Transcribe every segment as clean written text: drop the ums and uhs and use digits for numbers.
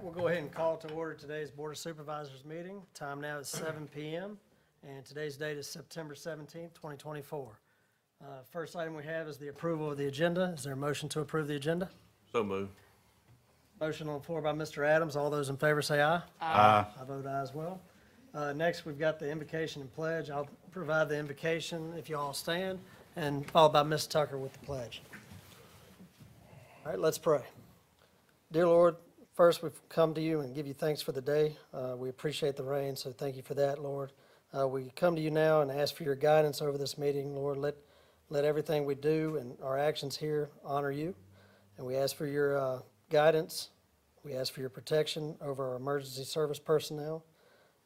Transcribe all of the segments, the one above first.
we'll go ahead and call to order today's Board of Supervisors meeting. Time now is 7 p.m. and today's date is September 17th, 2024. First item we have is the approval of the agenda. Is there a motion to approve the agenda? So moved. Motion on the floor by Mr. Adams. All those in favor say aye. Aye. I vote aye as well. Next, we've got the invocation and pledge. I'll provide the invocation if you all stand, and followed by Ms. Tucker with the pledge. All right, let's pray. Dear Lord, first we've come to you and give you thanks for the day. We appreciate the rain, so thank you for that, Lord. We come to you now and ask for your guidance over this meeting. Lord, let everything we do and our actions here honor you. And we ask for your guidance. We ask for your protection over our emergency service personnel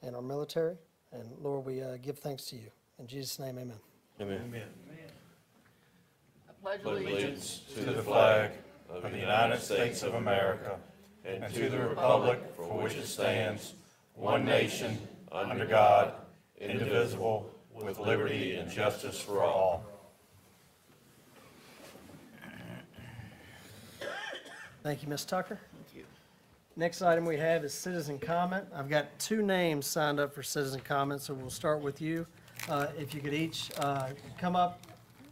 and our military. And Lord, we give thanks to you. In Jesus' name, amen. Amen. I pledge allegiance to the flag of the United States of America and to the republic for which it stands, one nation, under God, indivisible, with liberty and justice for all. Thank you, Ms. Tucker. Thank you. Next item we have is citizen comment. I've got 2 names signed up for citizen comment, so we'll start with you. If you could each come up,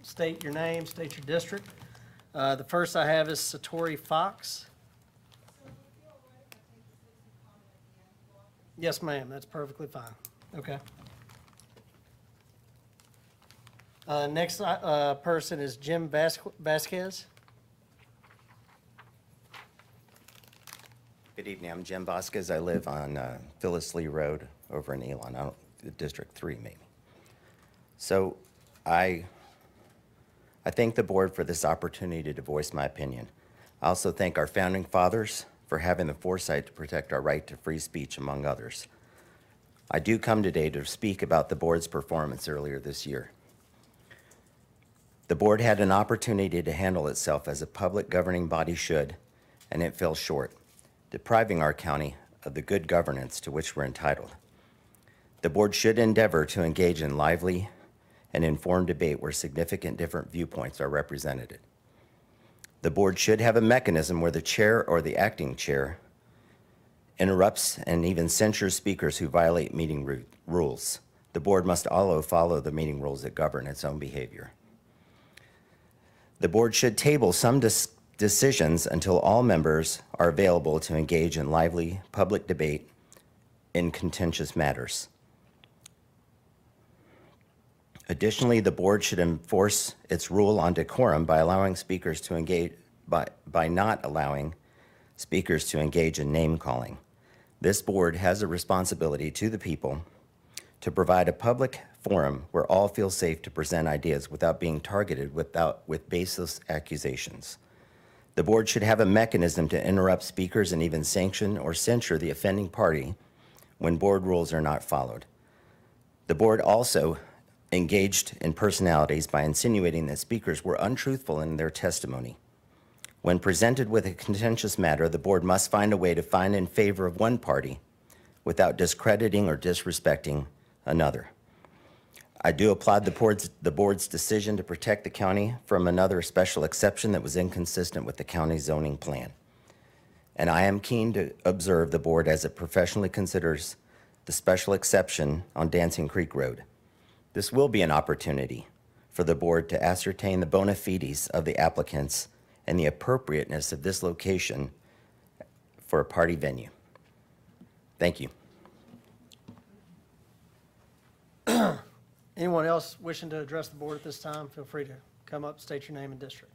state your name, state your district. The first I have is Satori Fox. Yes, ma'am, that's perfectly fine. Okay. Next person is Jim Vasquez. Good evening, I'm Jim Vasquez. I live on Phyllis Lee Road over in Elon, District 3 maybe. So I thank the board for this opportunity to voice my opinion. I also thank our founding fathers for having the foresight to protect our right to free speech, among others. I do come today to speak about the board's performance earlier this year. The board had an opportunity to handle itself as a public governing body should, and it fell short, depriving our county of the good governance to which we're entitled. The board should endeavor to engage in lively and informed debate where significant different viewpoints are represented. The board should have a mechanism where the chair or the acting chair interrupts and even censures speakers who violate meeting rules. The board must also follow the meeting rules that govern its own behavior. The board should table some decisions until all members are available to engage in lively public debate in contentious matters. Additionally, the board should enforce its rule on decorum by allowing speakers to engage, by not allowing speakers to engage in name calling. This board has a responsibility to the people to provide a public forum where all feel safe to present ideas without being targeted with baseless accusations. The board should have a mechanism to interrupt speakers and even sanction or censure the offending party when board rules are not followed. The board also engaged in personalities by insinuating that speakers were untruthful in their testimony. When presented with a contentious matter, the board must find a way to find in favor of one party without discrediting or disrespecting another. I do applaud the board's decision to protect the county from another special exception that was inconsistent with the county zoning plan. And I am keen to observe the board as it professionally considers the special exception on Dancing Creek Road. This will be an opportunity for the board to ascertain the bona fides of the applicants and the appropriateness of this location for a party venue. Thank you. Anyone else wishing to address the board at this time, feel free to come up, state your name and district.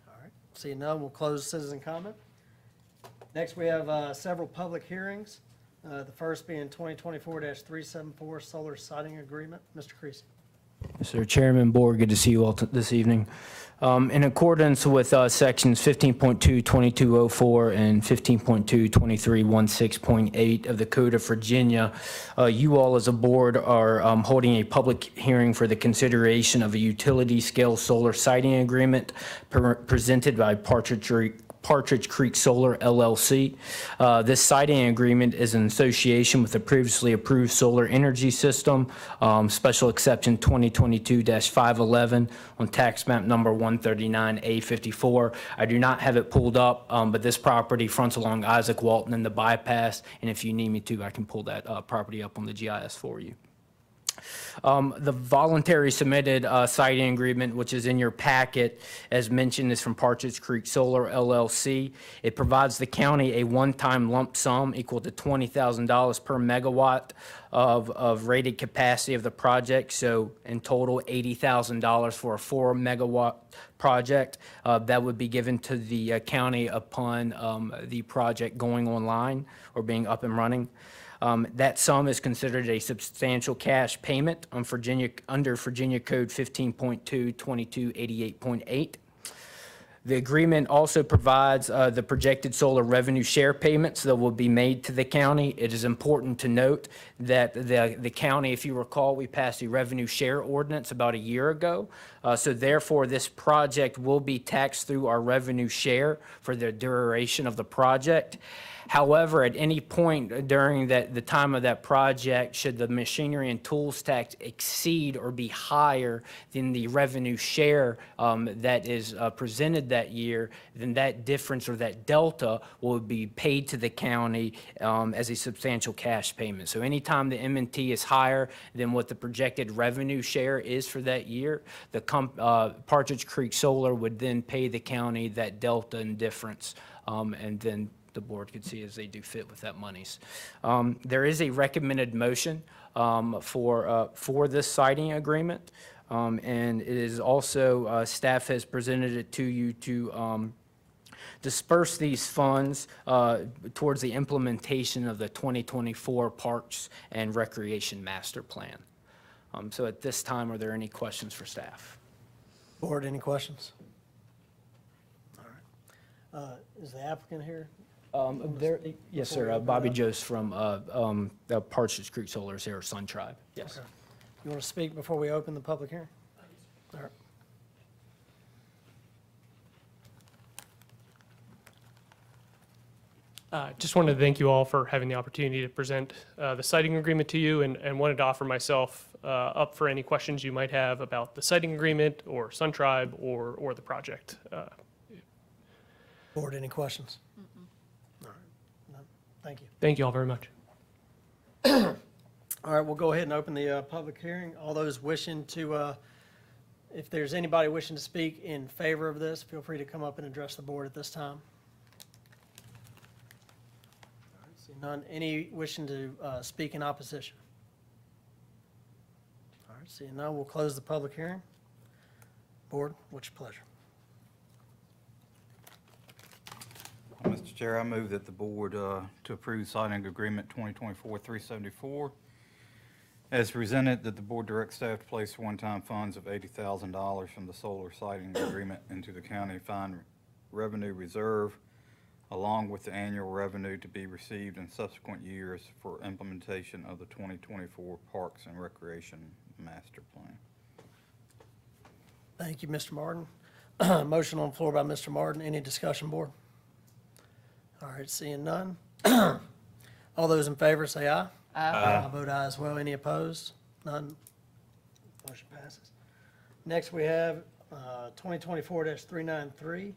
All right, seeing none, we'll close citizen comment. Next, we have several public hearings. The first being 2024-374 solar siting agreement. Mr. Creasy. Yes, sir. Chairman, board, good to see you all this evening. In accordance with sections 15.2-2204 and 15.2-2316.8 of the Code of Virginia, you all as a board are holding a public hearing for the consideration of a utility scale solar siting agreement presented by Partridge Partridge Creek Solar LLC. This siting agreement is in association with the previously approved solar energy system, special exception 2022-511 on tax map number 139A54. I do not have it pulled up, but this property fronts along Isaac Walton and the bypass, and if you need me to, I can pull that property up on the GIS for you. The voluntary submitted siting agreement, which is in your packet, as mentioned, is from Partridge Creek Solar LLC. It provides the county a one-time lump sum equal to $20,000 per megawatt of rated capacity of the project. So in total, $80,000 for a 4 megawatt project. That would be given to the county upon the project going online or being up and running. That sum is considered a substantial cash payment on under Virginia Code 15.2-2288.8. The agreement also provides the projected solar revenue share payments that will be made to the county. It is important to note that the county, if you recall, we passed a revenue share ordinance about a year ago. So therefore, this project will be taxed through our revenue share for the duration of the project. However, at any point during the time of that project, should the machinery and tools tax exceed or be higher than the revenue share that is presented that year, then that difference or that delta will be paid to the county as a substantial cash payment. So anytime the M&T is higher than what the projected revenue share is for that year, the Partridge Creek Solar would then pay the county that delta and difference, and then the board could see as they do fit with that monies. There is a recommended motion for this siting agreement, and it is also, staff has presented it to you to disperse these funds towards the implementation of the 2024 Parks and Recreation Master Plan. So at this time, are there any questions for staff? Board, any questions? All right. Is the applicant here? Yes, sir. Bobby Jost from Partridge Creek Solar is here, Sun Tribe. Yes. Okay. You want to speak before we open the public hearing? All right. Just wanted to thank you all for having the opportunity to present the siting agreement to you, and wanted to offer myself up for any questions you might have about the siting agreement or Sun Tribe or the project. Board, any questions? All right. No. Thank you. Thank you all very much. All right, we'll go ahead and open the public hearing. All those wishing to, if there's anybody wishing to speak in favor of this, feel free to come up and address the board at this time. All right, see none. Any wishing to speak in opposition? All right, seeing none, we'll close the public hearing. Board, what's your pleasure? Mr. Chair, I move that the board to approve siting agreement 2024-374 as presented, that the board direct staff to place one-time funds of $80,000 from the solar siting agreement into the county fund revenue reserve, along with the annual revenue to be received in subsequent years for implementation of the 2024 Parks and Recreation Master Plan. Thank you, Mr. Martin. Motion on the floor by Mr. Martin. Any discussion, board? All right, seeing none. All those in favor say aye. Aye. I vote aye as well. Any opposed? None. Motion passes. Next, we have 2024-393.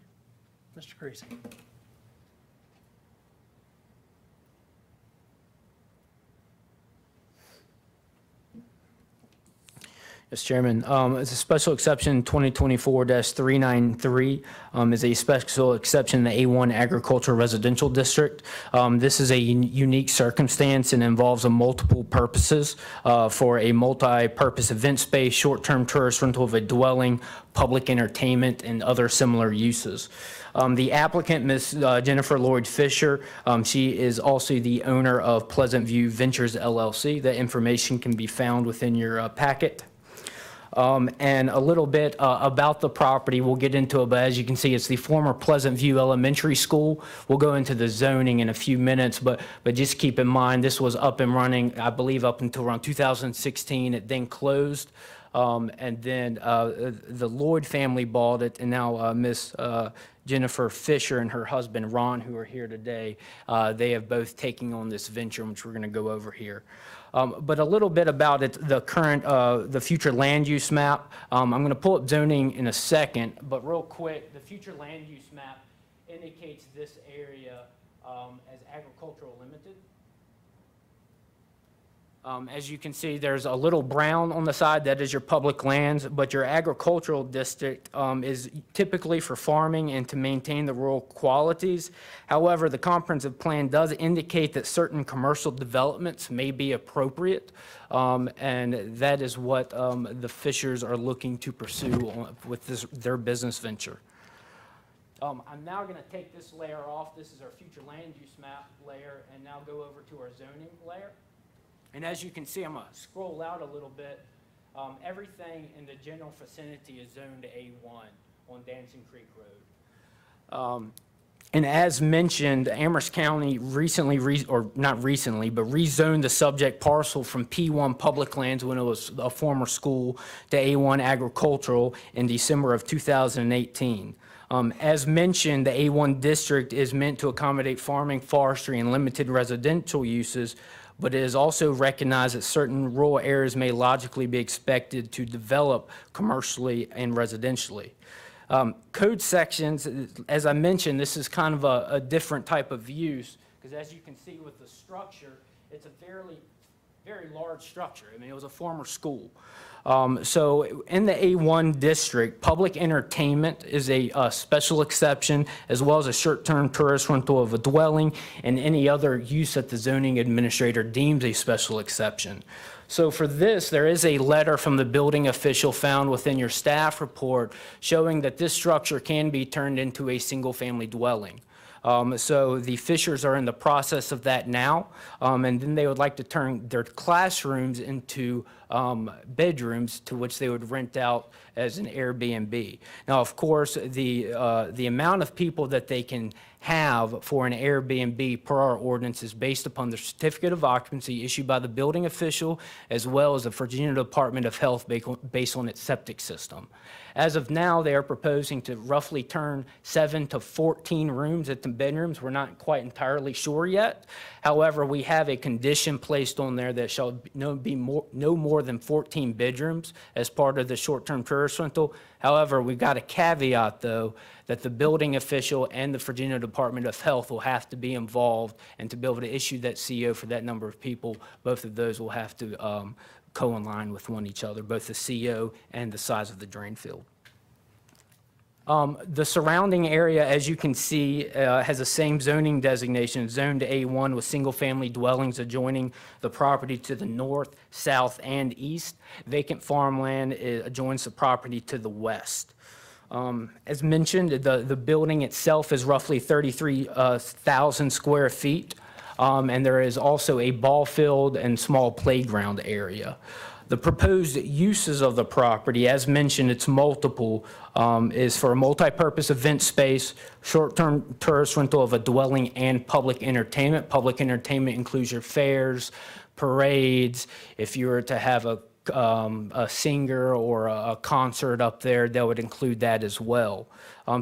Mr. Creasy. Yes, Chairman. It's a special exception 2024-393 is a special exception in the A1 Agricultural Residential District. This is a unique circumstance and involves a multiple purposes for a multi-purpose event space, short-term tourist rental of a dwelling, public entertainment, and other similar uses. The applicant, Ms. Jennifer Lloyd Fisher, she is also the owner of Pleasant View Ventures LLC. That information can be found within your packet. And a little bit about the property. We'll get into it, but as you can see, it's the former Pleasant View Elementary School. We'll go into the zoning in a few minutes, but just keep in mind, this was up and running, I believe, up until around 2016. It then closed. And then the Lloyd family bought it, and now Miss Jennifer Fisher and her husband Ron, who are here today, they have both taken on this venture, which we're going to go over here. But a little bit about it, the current, the future land use map. I'm going to pull up zoning in a second, but real quick, the future land use map indicates this area as agricultural limited. As you can see, there's a little brown on the side, that is your public lands, but your agricultural district is typically for farming and to maintain the rural qualities. However, the comprehensive plan does indicate that certain commercial developments may be appropriate, and that is what the Fishers are looking to pursue with their business venture. I'm now going to take this layer off. This is our future land use map layer, and now go over to our zoning layer. And as you can see, I'm going to scroll out a little bit. Everything in the general vicinity is zoned A1 on Dancing Creek Road. And as mentioned, Amherst County recently, not recently, but rezoned the subject parcel from P1 public lands when it was a former school to A1 agricultural in December of 2018. As mentioned, the A1 district is meant to accommodate farming, forestry, and limited residential uses, but it is also recognized that certain rural areas may logically be expected to develop commercially and residentially. Code sections, as I mentioned, this is kind of a different type of use, because as you can see with the structure, it's a very large structure. I mean, it was a former school. So in the A1 district, public entertainment is a special exception, as well as a short-term tourist rental of a dwelling and any other use that the zoning administrator deems a special exception. So for this, there is a letter from the building official found within your staff report showing that this structure can be turned into a single-family dwelling. So the Fishers are in the process of that now, and then they would like to turn their classrooms into bedrooms to which they would rent out as an Airbnb. Now, of course, the amount of people that they can have for an Airbnb per our ordinance is based upon the certificate of occupancy issued by the building official, as well as the Virginia Department of Health based on its septic system. As of now, they are proposing to roughly turn 7 to 14 rooms at the bedrooms. We're not quite entirely sure yet. However, we have a condition placed on there that shall be no more than 14 bedrooms as part of the short-term tourist rental. However, we've got a caveat, though, that the building official and the Virginia Department of Health will have to be involved, and to be able to issue that CO for that number of people, both of those will have to co-align with one each other, both the CO and the size of the drain field. The surrounding area, as you can see, has the same zoning designation, zoned A1, with single-family dwellings adjoining the property to the north, south, and east. Vacant farmland adjoins the property to the west. As mentioned, the building itself is roughly 33,000 square feet, and there is also a ball field and small playground area. The proposed uses of the property, as mentioned, it's multiple, is for a multi-purpose event space, short-term tourist rental of a dwelling, and public entertainment. Public entertainment includes your fairs, parades. If you were to have a singer or a concert up there, that would include that as well.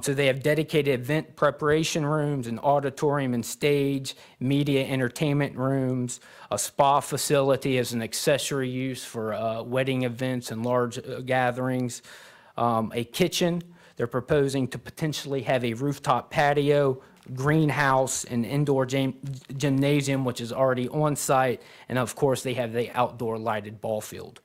So they have dedicated event preparation rooms, an auditorium and stage, media entertainment rooms, a spa facility as an accessory use for wedding events and large gatherings, a kitchen. They're proposing to potentially have a rooftop patio, greenhouse, and indoor gymnasium, which is already on site, and of course they have the outdoor lighted ball field.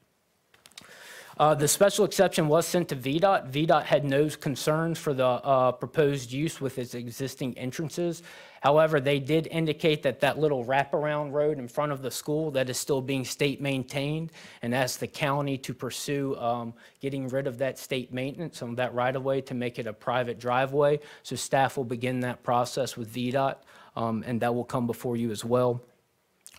The special exception was sent to VDOT. VDOT had no concerns for the proposed use with its existing entrances. However, they did indicate that that little wraparound road in front of the school, that is still being state maintained, and asked the county to pursue getting rid of that state maintenance on that right-of-way to make it a private driveway. So staff will begin that process with VDOT, and that will come before you as well.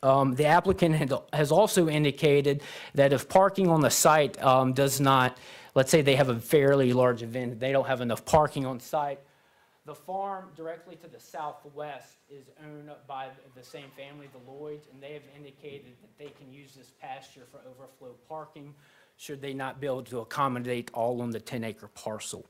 The applicant has also indicated that if parking on the site does not, let's say they have a fairly large event, they don't have enough parking on site, the farm directly to the southwest is owned by the same family, the Lloyds, and they have indicated that they can use this pasture for overflow parking. should they not be able to accommodate all on the 10-acre parcel.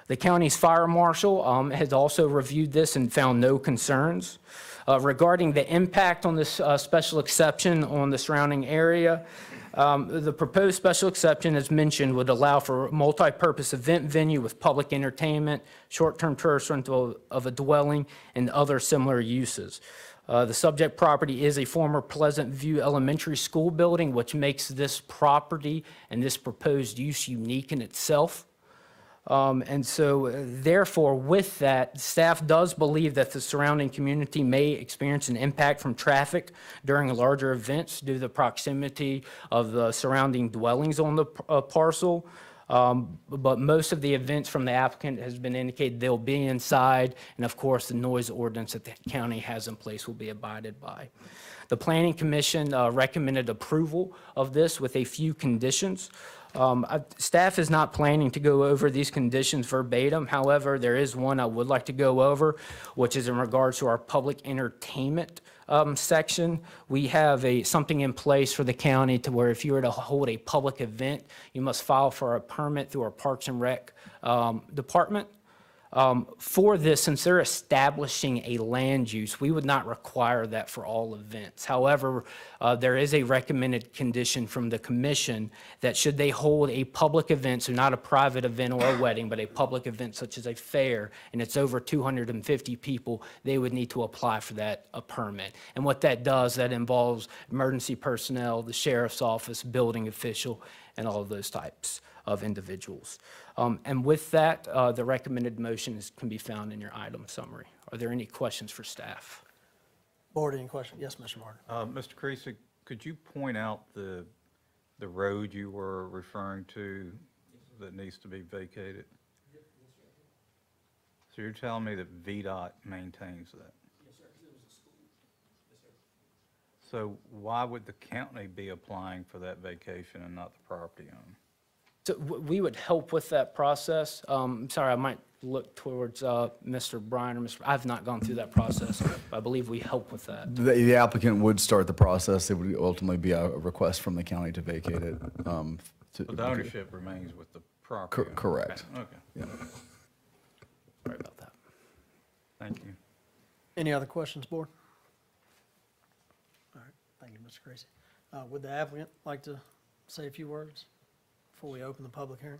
The county's fire marshal has also reviewed this and found no concerns. Regarding the impact on this special exception on the surrounding area, the proposed special exception, as mentioned, would allow for a multi-purpose event venue with public entertainment, short-term tourist rental of a dwelling, and other similar uses. The subject property is a former Pleasant View Elementary School building, which makes this property and this proposed use unique in itself. And so therefore, with that, staff does believe that the surrounding community may experience an impact from traffic during larger events due to the proximity of the surrounding dwellings on the parcel. But most of the events from the applicant has been indicated they'll be inside, and of course, the noise ordinance that the county has in place will be abided by. The Planning Commission recommended approval of this with a few conditions. Staff is not planning to go over these conditions verbatim. However, there is one I would like to go over, which is in regards to our public entertainment section. We have something in place for the county to where if you were to hold a public event, you must file for a permit through our Parks and Rec department. For this, since they're establishing a land use, we would not require that for all events. However, there is a recommended condition from the commission that should they hold a public event, so not a private event or a wedding, but a public event such as a fair, and it's over 250 people, they would need to apply for that, a permit. And what that does, that involves emergency personnel, the sheriff's office, building official, and all of those types of individuals. And with that, the recommended motions can be found in your item summary. Are there any questions for staff? Board, any questions? Yes, Mr. Martin. Mr. Creasy, could you point out the road you were referring to that needs to be vacated? So you're telling me that VDOT maintains that? Yes, sir, because it was a school. Yes, sir. So why would the county be applying for that vacation and not the property owner? So we would help with that process. Sorry, I might look towards Mr. Bryan or Mr. I've not gone through that process, but I believe we help with that. The applicant would start the process. It would ultimately be a request from the county to vacate it. But the ownership remains with the property owner? Correct. Okay, Yeah. Sorry about that. thank you. Any other questions, board? All right, thank you, Mr. Creasy. Would the applicant like to say a few words before we open the public hearing?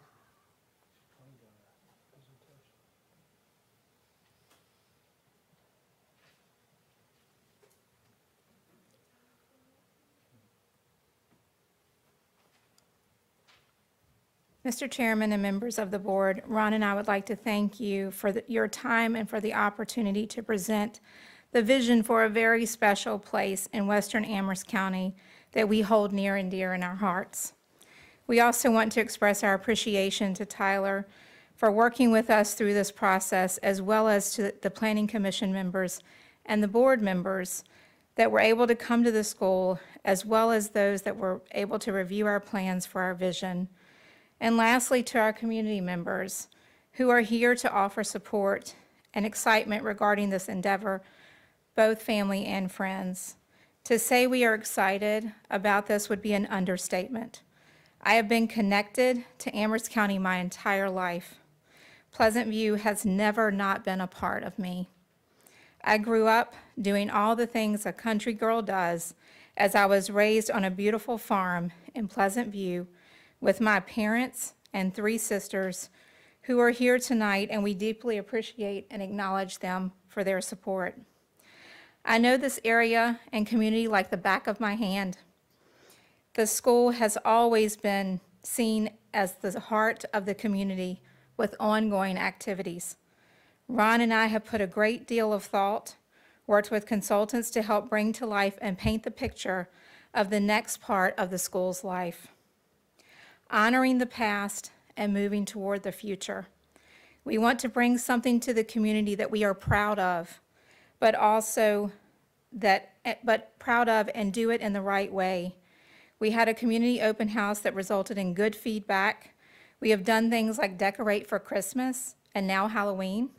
Mr. Chairman and members of the board, Ron and I would like to thank you for your time and for the opportunity to present the vision for a very special place in western Amherst County that we hold near and dear in our hearts. We also want to express our appreciation to Tyler for working with us through this process, as well as to the Planning Commission members and the board members that were able to come to the school, as well as those that were able to review our plans for our vision. And lastly, to our community members who are here to offer support and excitement regarding this endeavor, both family and friends. To say we are excited about this would be an understatement. I have been connected to Amherst County my entire life. Pleasant View has never not been a part of me. I grew up doing all the things a country girl does, as I was raised on a beautiful farm in Pleasant View with my parents and 3 sisters who are here tonight, and we deeply appreciate and acknowledge them for their support. I know this area and community like the back of my hand. The school has always been seen as the heart of the community with ongoing activities. Ron and I have put a great deal of thought, worked with consultants to help bring to life and paint the picture of the next part of the school's life. Honoring the past and moving toward the future. We want to bring something to the community that we are proud of, but proud of and do it in the right way. We had a community open house that resulted in good feedback. We have done things like decorate for Christmas and now Halloween.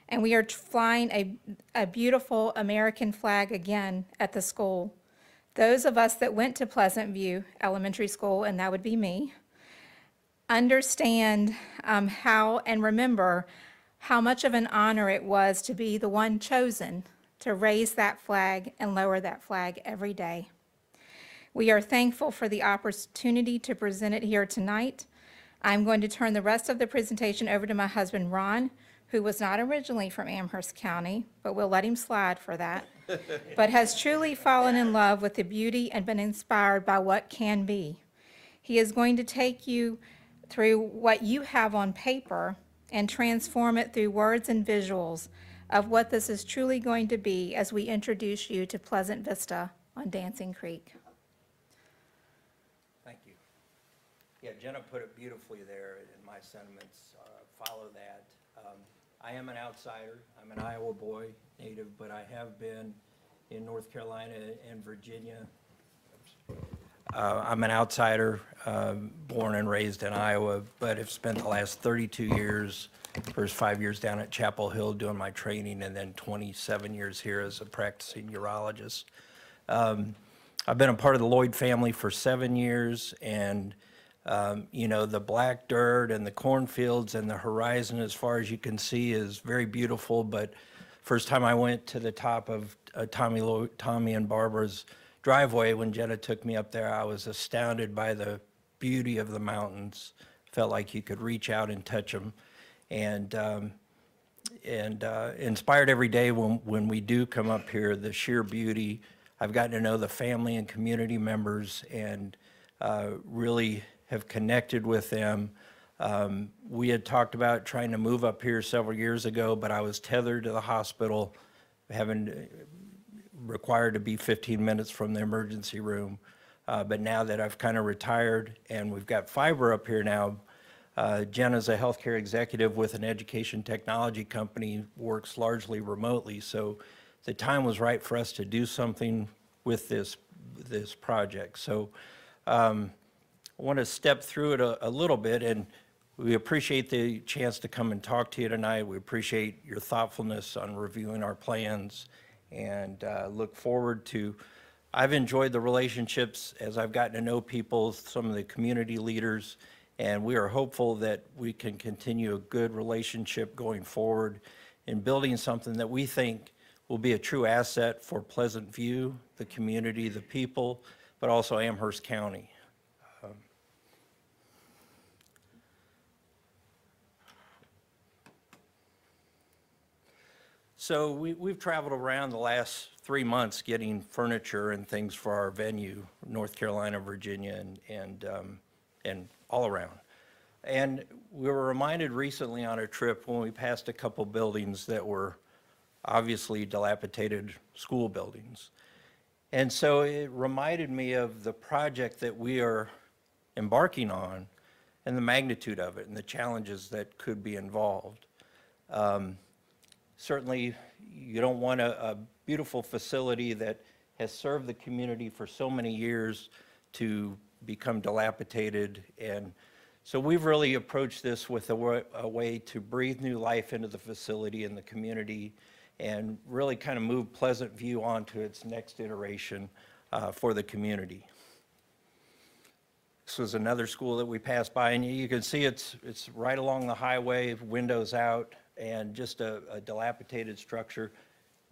And we are flying a beautiful American flag again at the school. Those of us that went to Pleasant View Elementary School, and that would be me, understand how and remember how much of an honor it was to be the one chosen to raise that flag and lower that flag every day. We are thankful for the opportunity to present it here tonight. I'm going to turn the rest of the presentation over to my husband, Ron, who was not originally from Amherst County, but we'll let him slide for that, but has truly fallen in love with the beauty and been inspired by what can be. He is going to take you through what you have on paper and transform it through words and visuals of what this is truly going to be as we introduce you to Pleasant Vista on Dancing Creek. Thank you. Yeah, Jenna put it beautifully there, and my sentiments follow that. I am an outsider. I'm an Iowa boy, native, but I have been in North Carolina and Virginia. I'm an outsider, born and raised in Iowa, but have spent the last 32 years, first 5 years down at Chapel Hill doing my training, and then 27 years here as a practicing urologist. I've been a part of the Lloyd family for 7 years, and you know, the black dirt and the cornfields and the horizon as far as you can see is very beautiful, but first time I went to the top of Tommy and Barbara's driveway when Jenna took me up there, I was astounded by the beauty of the mountains. Felt like you could reach out and touch them, and inspired every day when we do come up here, the sheer beauty. I've gotten to know the family and community members, and really have connected with them. We had talked about trying to move up here several years ago, but I was tethered to the hospital, having required to be 15 minutes from the emergency room. But now that I've kind of retired and we've got fiber up here now, Jenna's a healthcare executive with an education technology company, works largely remotely. So the time was right for us to do something with this project. So I want to step through it a little bit, and we appreciate the chance to come and talk to you tonight. We appreciate your thoughtfulness on reviewing our plans, and look forward to, I've enjoyed the relationships as I've gotten to know people, some of the community leaders, and we are hopeful that we can continue a good relationship going forward in building something that we think will be a true asset for Pleasant View, the community, the people, but also Amherst County. So we've traveled around the last 3 months getting furniture and things for our venue, North Carolina, Virginia, and all around. And we were reminded recently on a trip when we passed a couple buildings that were obviously dilapidated school buildings. And so it reminded me of the project that we are embarking on and the magnitude of it and the challenges that could be involved. Certainly, you don't want a beautiful facility that has served the community for so many years to become dilapidated. And so we've really approached this with a way to breathe new life into the facility and the community, and really kind of move Pleasant View on to its next iteration for the community. This was another school that we passed by, and you can see it's right along the highway, windows out, and just a dilapidated structure.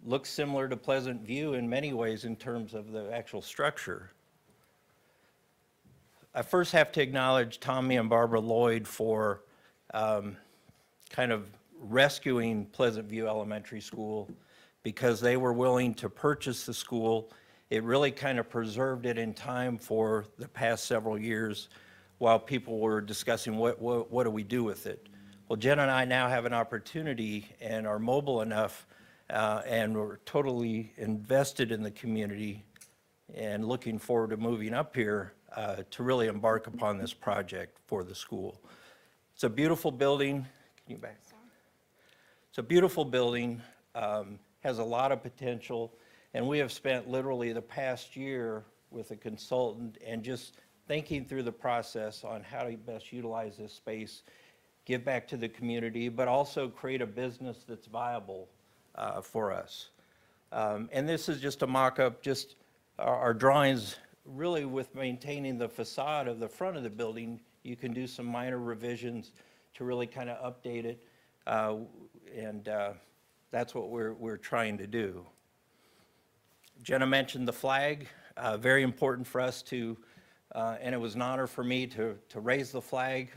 Looks similar to Pleasant View in many ways in terms of the actual structure. I first have to acknowledge Tommy and Barbara Lloyd for kind of rescuing Pleasant View Elementary School, because they were willing to purchase the school. It really kind of preserved it in time for the past several years while people were discussing what do we do with it. Well, Jen and I now have an opportunity and are mobile enough and we're totally invested in the community and looking forward to moving up here to really embark upon this project for the school. It's a beautiful building. Can you back? It's a beautiful building, has a lot of potential, and we have spent literally the past year with a consultant and just thinking through the process on how to best utilize this space, give back to the community, but also create a business that's viable for us. And this is just a mock-up, just our drawings, really with maintaining the facade of the front of the building, you can do some minor revisions to really kind of update it. And that's what we're trying to do. Jenna mentioned the flag, very important for us to, and it was an honor for me to raise the flag,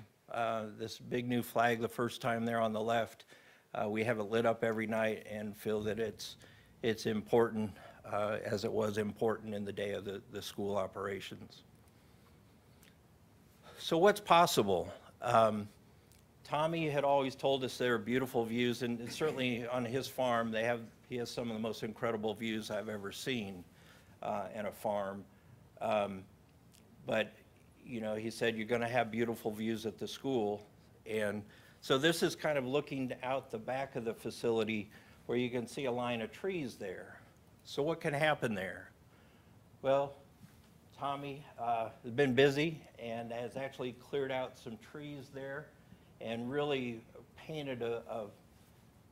this big new flag, the first time there on the left. We have it lit up every night and feel that it's important, as it was important in the day of the school operations. So what's possible? Tommy had always told us there are beautiful views, and certainly on his farm, he has some of the most incredible views I've ever seen in a farm. But, you know, he said, you're gonna have beautiful views at the school. And so this is kind of looking out the back of the facility where you can see a line of trees there. So what can happen there? Well, Tommy has been busy and has actually cleared out some trees there and really painted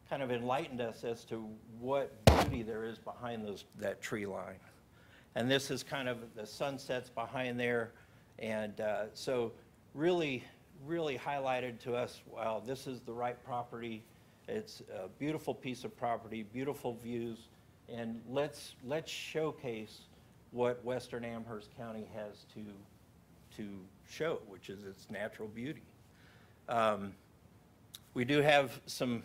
kind of enlightened us as to what beauty there is behind that tree line. And this is kind of the sunsets behind there. And so really highlighted to us, wow, this is the right property. It's a beautiful piece of property, beautiful views, and let's showcase what Western Amherst County has to show, which is its natural beauty. We do have some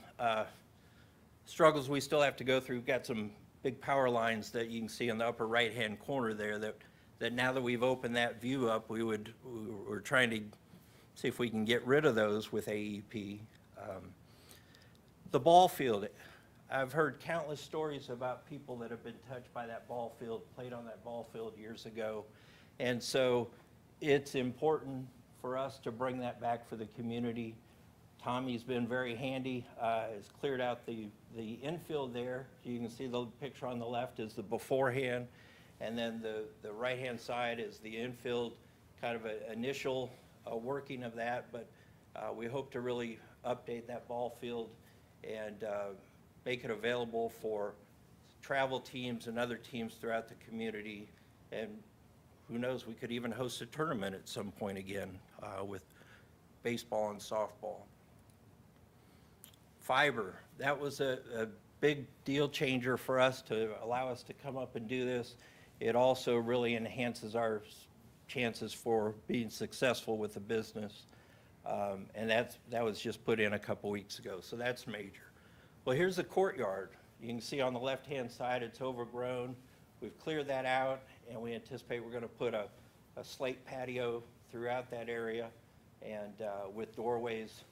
struggles we still have to go through. We've got some big power lines that you can see in the upper right-hand corner there that now that we've opened that view up, we're trying to see if we can get rid of those with AEP. The ball field, I've heard countless stories about people that have been touched by that ball field, played on that ball field years ago. And so it's important for us to bring that back for the community. Tommy's been very handy, has cleared out the infield there. You can see the picture on the left is the beforehand, and then the right-hand side is the infield, kind of an initial working of that, but we hope to really update that ball field and make it available for travel teams and other teams throughout the community. And who knows, we could even host a tournament at some point again with baseball and softball. Fiber, that was a big deal changer for us to allow us to come up and do this. It also really enhances our chances for being successful with the business. And that was just put in a couple weeks ago, so that's major. Well, here's the courtyard. You can see on the left-hand side, it's overgrown. We've cleared that out, and we anticipate we're gonna put a slate patio throughout that area, and with doorways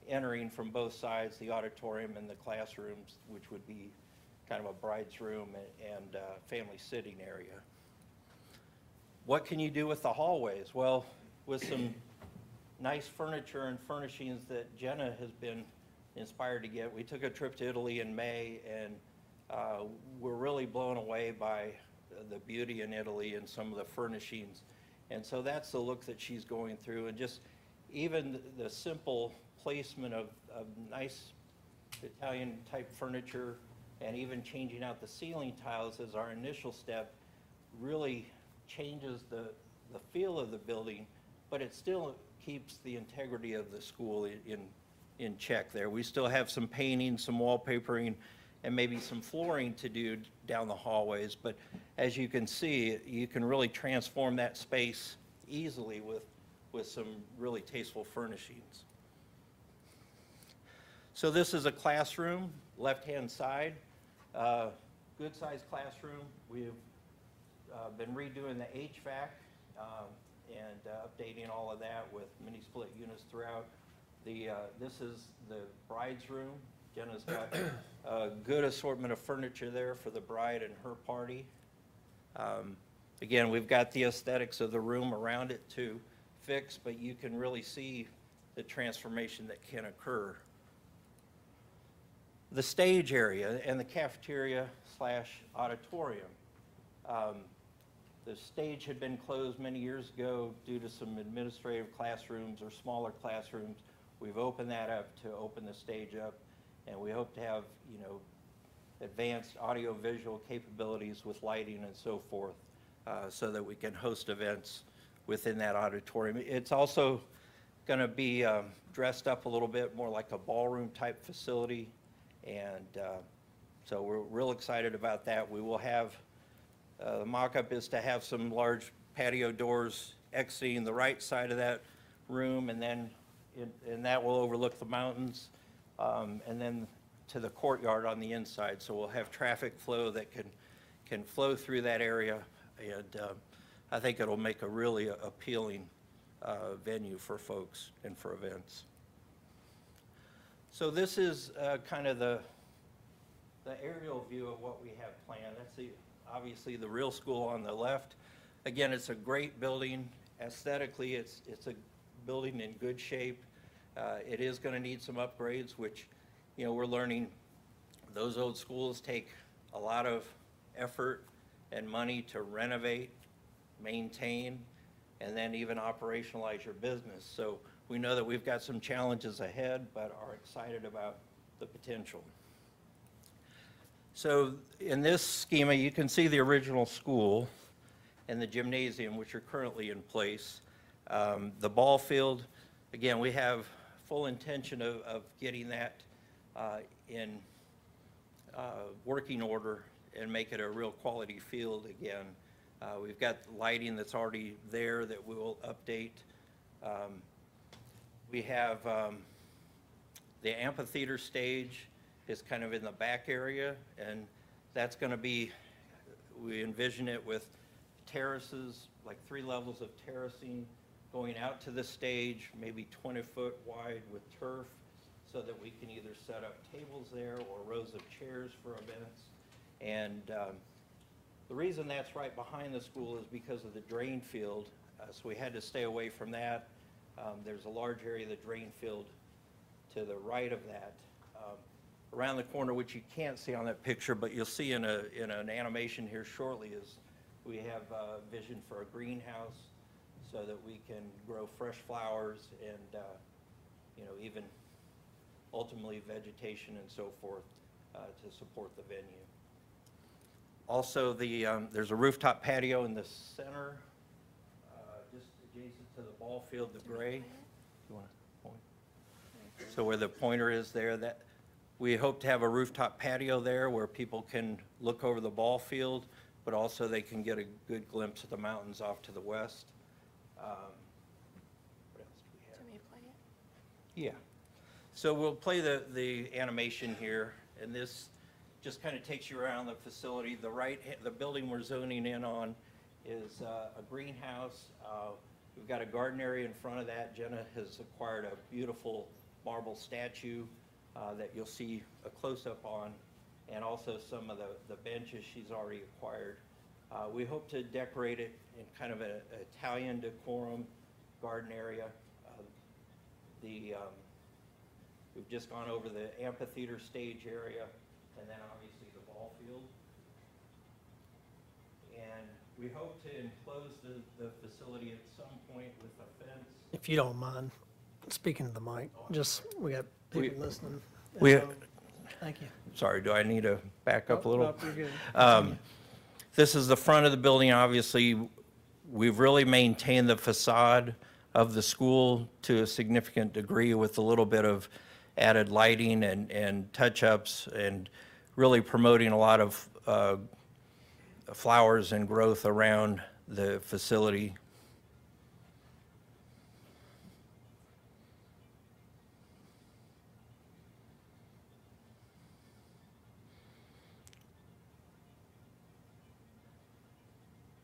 entering from both sides, the auditorium and the classrooms, which would be kind of a bride's room and family sitting area. What can you do with the hallways? Well, with some nice furniture and furnishings that Jenna has been inspired to get. We took a trip to Italy in May, and we're really blown away by the beauty in Italy and some of the furnishings. And so that's the look that she's going through, and just even the simple placement of nice Italian type furniture and even changing out the ceiling tiles as our initial step really changes the feel of the building, but it still keeps the integrity of the school in check there. We still have some painting, some wallpapering, and maybe some flooring to do down the hallways, but as you can see, you can really transform that space easily with some really tasteful furnishings. So this is a classroom, left-hand side, good sized classroom. We've been redoing the HVAC and updating all of that with mini split units throughout. This is the bride's room. Jenna's got a good assortment of furniture there for the bride and her party. Again, we've got the aesthetics of the room around it to fix, but you can really see the transformation that can occur. The stage area and the cafeteria / auditorium. The stage had been closed many years ago due to some administrative classrooms or smaller classrooms. We've opened that up to open the stage up, and we hope to have, you know, advanced audio-visual capabilities with lighting and so forth. so that we can host events within that auditorium. It's also going to be dressed up a little bit more like a ballroom-type facility, and so we're real excited about that. We will have, the mock-up is to have some large patio doors exiting the right side of that room, and then, and that will overlook the mountains, and then to the courtyard on the inside. So we'll have traffic flow that can flow through that area, and I think it'll make a really appealing venue for folks and for events. So this is kind of the aerial view of what we have planned. That's obviously the real school on the left. Again, it's a great building. Aesthetically, it's a building in good shape. It is going to need some upgrades, which, you know, we're learning those old schools take a lot of effort and money to renovate, maintain, and then even operationalize your business. So we know that we've got some challenges ahead, but are excited about the potential. So in this schema, you can see the original school and the gymnasium, which are currently in place. The ball field, again, we have full intention of getting that in working order and make it a real quality field again. We've got lighting that's already there that we will update. We have the amphitheater stage is kind of in the back area, and that's going to be, we envision it with terraces, like 3 levels of terracing going out to the stage, maybe 20-foot wide with turf, so that we can either set up tables there or rows of chairs for events. And the reason that's right behind the school is because of the drain field, so we had to stay away from that. There's a large area of the drain field to the right of that. Around the corner, which you can't see on that picture, but you'll see in an animation here shortly, is we have a vision for a greenhouse so that we can grow fresh flowers and, you know, even ultimately vegetation and so forth to support the venue. Also, there's a rooftop patio in the center, just adjacent to the ball field, the gray. You want to point? So where the pointer is there, that we hope to have a rooftop patio there where people can look over the ball field, but also they can get a good glimpse of the mountains off to the west. What else do we have? Do me to play it? Yeah. So we'll play the animation here, and this just kind of takes you around the facility. The building we're zoning in on is a greenhouse. We've got a garden area in front of that. Jenna has acquired a beautiful marble statue that you'll see a close-up on, and also some of the benches she's already acquired. We hope to decorate it in kind of an Italian decorum garden area. We've just gone over the amphitheater stage area, and then obviously the ball field. And we hope to enclose the facility at some point with a fence. If you don't mind speaking to the mic, just, we got people listening. we- Thank you. Sorry, do I need to back up a little? Nope, you're good. This is the front of the building. Obviously, we've really maintained the facade of the school to a significant degree with a little bit of added lighting and touch-ups, and really promoting a lot of flowers and growth around the facility.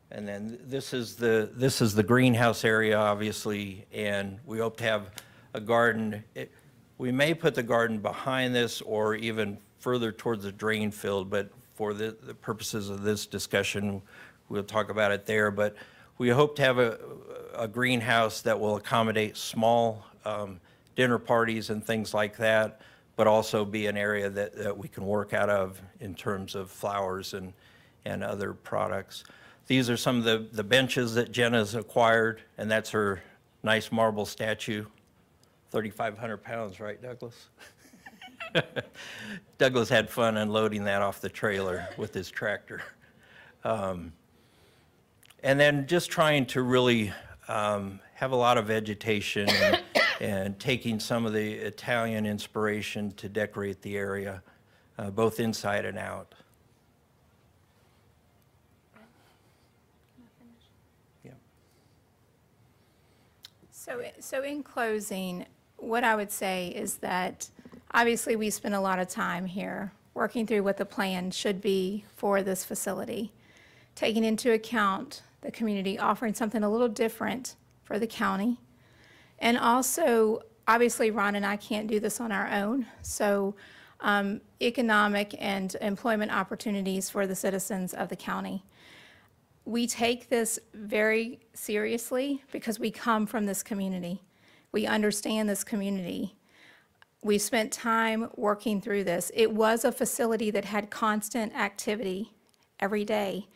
And then this is the greenhouse area, obviously, and we hope to have a garden. We may put the garden behind this or even further towards the drain field, but for the purposes of this discussion, we'll talk about it there. But we hope to have a greenhouse that will accommodate small dinner parties and things like that, but also be an area that we can work out of in terms of flowers and other products. These are some of the benches that Jenna's acquired, and that's her nice marble statue. 3,500 pounds, right, Douglas? Douglas had fun unloading that off the trailer with his tractor. And then just trying to really have a lot of vegetation and taking some of the Italian inspiration to decorate the area, both inside and out. Yeah. So in closing, what I would say is that obviously we spent a lot of time here working through what the plan should be for this facility, taking into account the community, offering something a little different for the county. And also, obviously, Ron and I can't do this on our own. So economic and employment opportunities for the citizens of the county. We take this very seriously because we come from this community. We understand this community. We spent time working through this. It was a facility that had constant activity every day.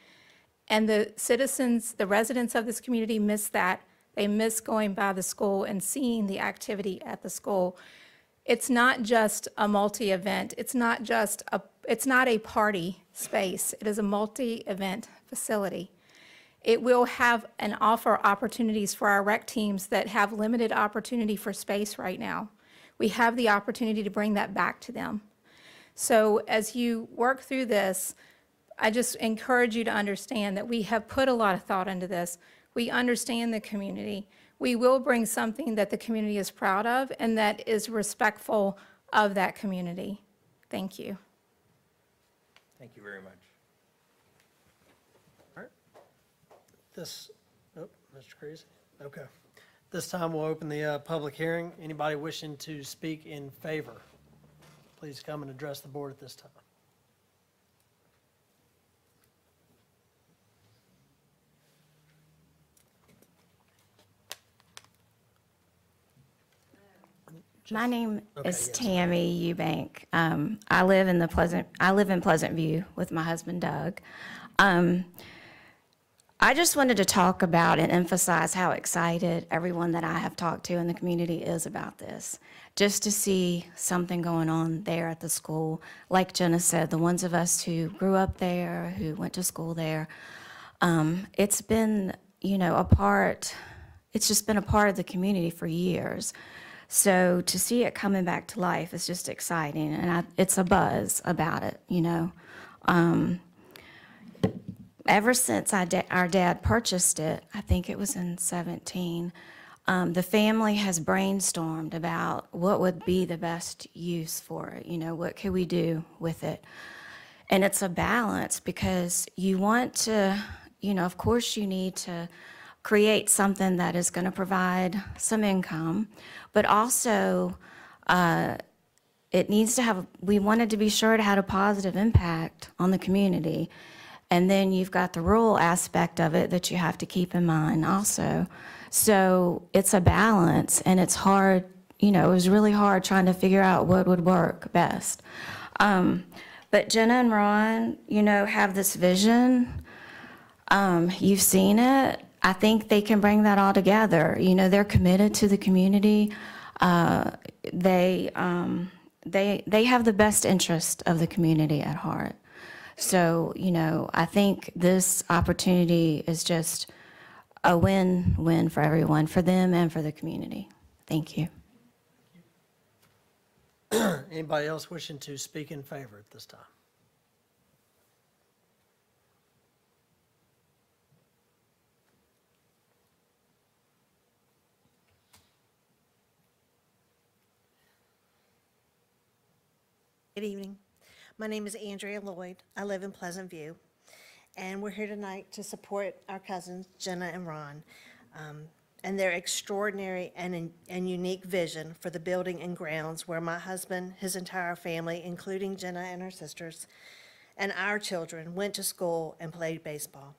And the citizens, the residents of this community miss that. They miss going by the school and seeing the activity at the school. It's not just a multi-event. It's not a party space. It is a multi-event facility. It will have and offer opportunities for our rec teams that have limited opportunity for space right now. We have the opportunity to bring that back to them. So as you work through this, I just encourage you to understand that we have put a lot of thought into this. We understand the community. We will bring something that the community is proud of and that is respectful of that community. Thank you. Thank you very much. Mr. Creasy? Okay. This time we'll open the public hearing. Anybody wishing to speak in favor, please come and address the board at this time. My name Okay, is yes. Tammy Eubank. I live in Pleasant View with my husband Doug. I just wanted to talk about and emphasize how excited everyone that I have talked to in the community is about this. Just to see something going on there at the school. Like Jenna said, the ones of us who grew up there, who went to school there, it's been, it's just been a part of the community for years. So to see it coming back to life is just exciting, and it's a buzz about it, Ever since our dad purchased it, I think it was in 17, the family has brainstormed about what would be the best use for it, what could we do with it? And it's a balance because you want to, of course you need to create something that is going to provide some income, but also it needs to have, we wanted to be sure it had a positive impact on the community. And then you've got the rural aspect of it that you have to keep in mind also. So it's a balance, and it's hard, it was really hard trying to figure out what would work best. But Jenna and Ron, have this vision. You've seen it. I think they can bring that all together. They're committed to the community. They have the best interest of the community at heart. So, I think this opportunity is just a win-win for everyone, for them and for the community. Thank you. Anybody else wishing to speak in favor at this time? Good evening. My name is Andrea Lloyd. I live in Pleasant View, and we're here tonight to support our cousins, Jenna and Ron, and their extraordinary and unique vision for the building and grounds where my husband, his entire family, including Jenna and her sisters, and our children went to school and played baseball.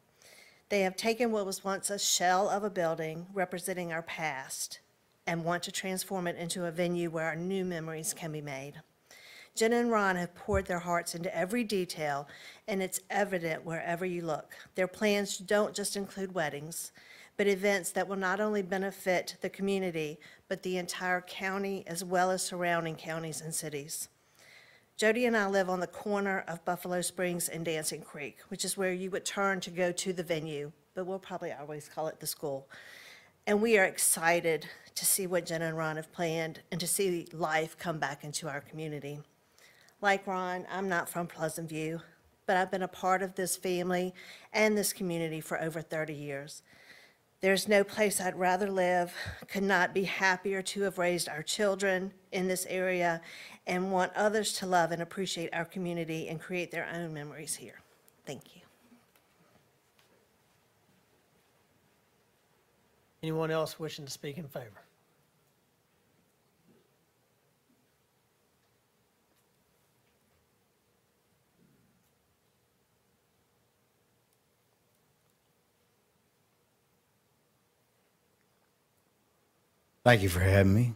They have taken what was once a shell of a building representing our past and want to transform it into a venue where our new memories can be made. Jenna and Ron have poured their hearts into every detail, and it's evident wherever you look. Their plans don't just include weddings, but events that will not only benefit the community, but the entire county as well as surrounding counties and cities. Jody and I live on the corner of Buffalo Springs and Dancing Creek, which is where you would turn to go to the venue but we'll probably always call it the school. And we are excited to see what Jenna and Ron have planned and to see life come back into our community. Like Ron, I'm not from Pleasant View, but I've been a part of this family and this community for over 30 years. There's no place I'd rather live, could not be happier to have raised our children in this area, and want others to love and appreciate our community and create their own memories here. Thank you. Anyone else wishing to speak in favor? Thank you for having me.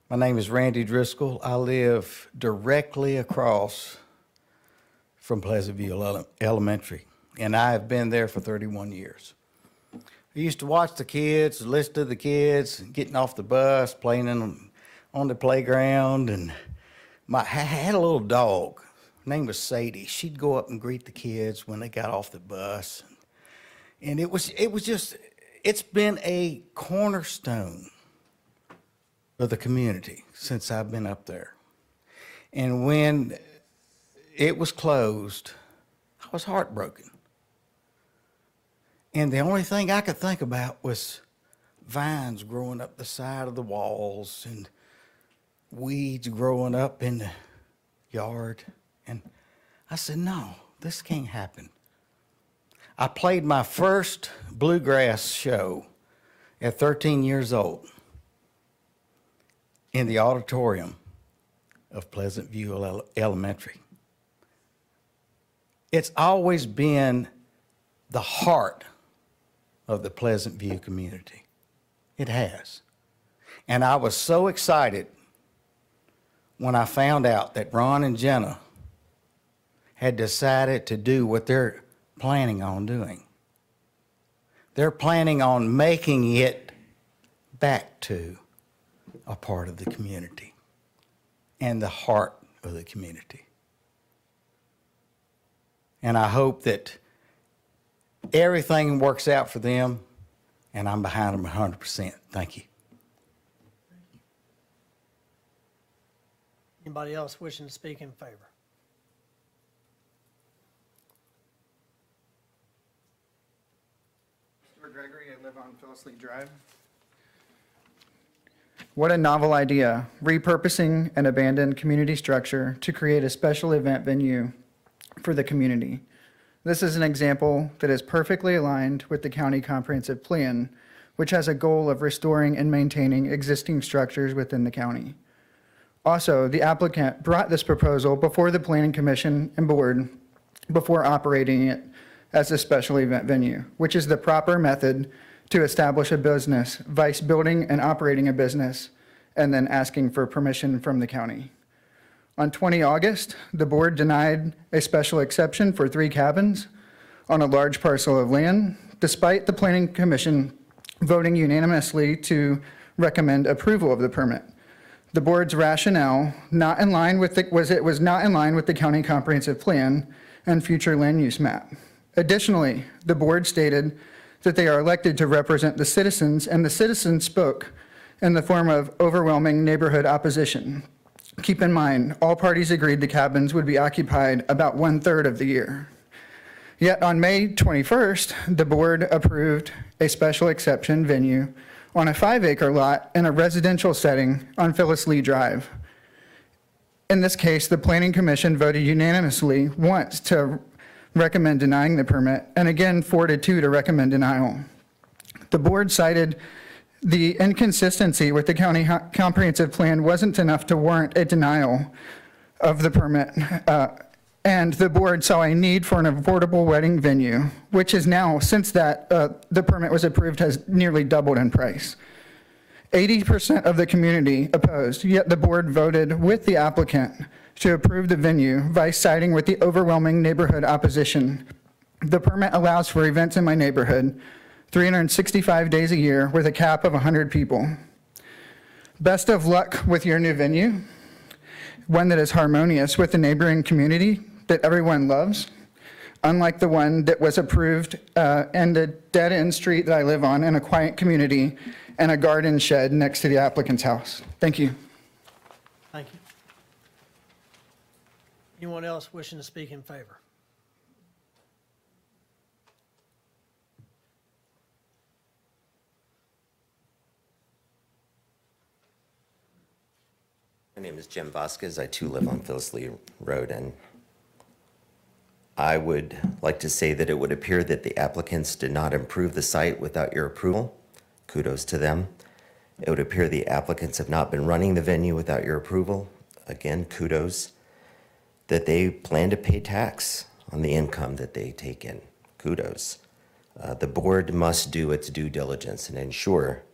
My name is Randy Driscoll. I live directly across from Pleasant View Elementary, and I have been there for 31 years. I used to watch the kids, listen to the kids, getting off the bus, playing on the playground, and I had a little dog. Her name was Sadie. She'd go up and greet the kids when they got off the bus. And it's been a cornerstone of the community since I've been up there. And when it was closed, I was heartbroken. And the only thing I could think about was vines growing up the side of the walls and weeds growing up in the yard. And I said, no, this can't happen. I played my first bluegrass show at 13 years old in the auditorium of Pleasant View Elementary. It's always been the heart of the Pleasant View community. It has. And I was so excited when I found out that Ron and Jenna had decided to do what they're planning on doing. They're planning on making it back to a part of the community and the heart of the community. And I hope that everything works out for them, and I'm behind them 100%. Thank you. Anybody else wishing to speak in favor? Gregory, I live on Phyllis Lee Drive. What a novel idea, repurposing an abandoned community structure to create a special event venue for the community. This is an example that is perfectly aligned with the county comprehensive plan, which has a goal of restoring and maintaining existing structures within the county. Also, the applicant brought this proposal before the Planning Commission and board before operating it as a special event venue, which is the proper method to establish a business, vice building and operating a business, and then asking for permission from the county. On 20 August, the board denied a special exception for 3 cabins on a large parcel of land, despite the Planning Commission voting unanimously to recommend approval of the permit. The board's rationale was not in line with the county comprehensive plan and future land use map. Additionally, the board stated that they are elected to represent the citizens, and the citizens spoke in the form of overwhelming neighborhood opposition. Keep in mind, all parties agreed the cabins would be occupied about 1/3 of the year. Yet on May 21st, the board approved a special exception venue on a 5-acre lot in a residential setting on Phyllis Lee Drive. In this case, the Planning Commission voted unanimously once to recommend denying the permit, and again 4-2 to recommend denial. The board cited the inconsistency with the county comprehensive plan wasn't enough to warrant a denial of the permit, and the board saw a need for an affordable wedding venue, which is now, since that the permit was approved, has nearly doubled in price. 80% of the community opposed, yet the board voted with the applicant to approve the venue by siding with the overwhelming neighborhood opposition. The permit allows for events in my neighborhood 365 days a year with a cap of 100 people. Best of luck with your new venue, one that is harmonious with the neighboring community that everyone loves. unlike the one that was approved and the dead-end street that I live on in a quiet community and a garden shed next to the applicant's house. Thank you. Thank you. Anyone else wishing to speak in favor? My name is Jim Vasquez. I too live on Phyllis Lee Road, and I would like to say that it would appear that the applicants did not improve the site without your approval. Kudos to them. It would appear the applicants have not been running the venue without your approval. Again, kudos. That they plan to pay tax on the income that they take in. Kudos. The board must do its due diligence and ensure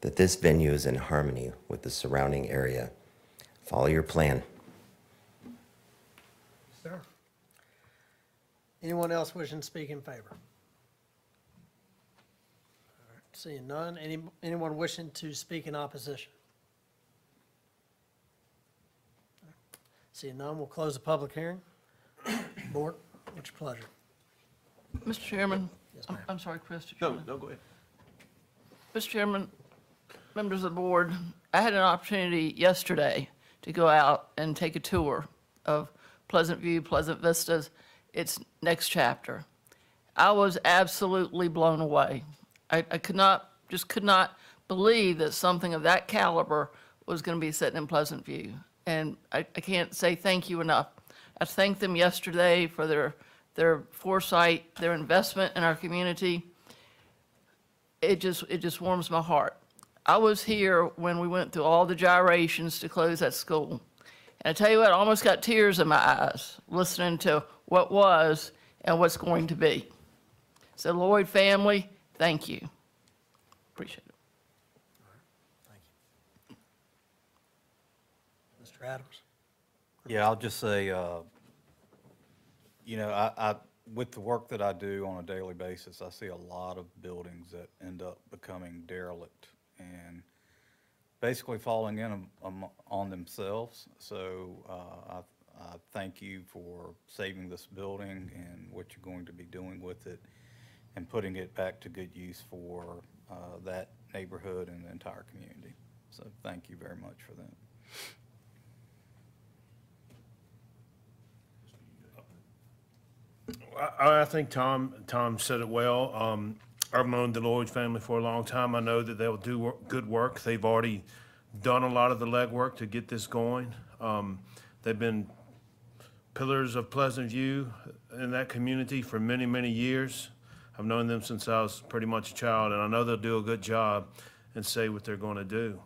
that this venue is in harmony with the surrounding area. Follow your plan. Sir. Anyone else wishing to speak in favor? All right, seeing none. Anyone wishing to speak in opposition? Seeing none, we'll close the public hearing. Board, what's your pleasure? Mr. Chairman, Yes, ma'am. I'm sorry, Chris. No, go ahead. Mr. Chairman, members of the board, I had an opportunity yesterday to go out and take a tour of Pleasant View, Pleasant Vistas, its next chapter. I was absolutely blown away. I could not believe that something of that caliber was going to be sitting in Pleasant View. And I can't say thank you enough. I thanked them yesterday for their foresight, their investment in our community. It just warms my heart. I was here when we went through all the gyrations to close that school. And I tell you what, I almost got tears in my eyes listening to what was and what's going to be. So Lloyd family, thank you. Appreciate it. Thank you. Mr. Adams? Yeah, I'll just say, I with the work that I do on a daily basis, I see a lot of buildings that end up becoming derelict and basically falling in on themselves. So I thank you for saving this building and what you're going to be doing with it and putting it back to good use for that neighborhood and the entire community. So thank you very much for that. I think Tom said it well. I've known the Lloyd family for a long time. I know that they'll do good work. They've already done a lot of the legwork to get this going. They've been pillars of Pleasant View in that community for many, many years. I've known them since I was pretty much a child, and I know they'll do a good job and say what they're going to do.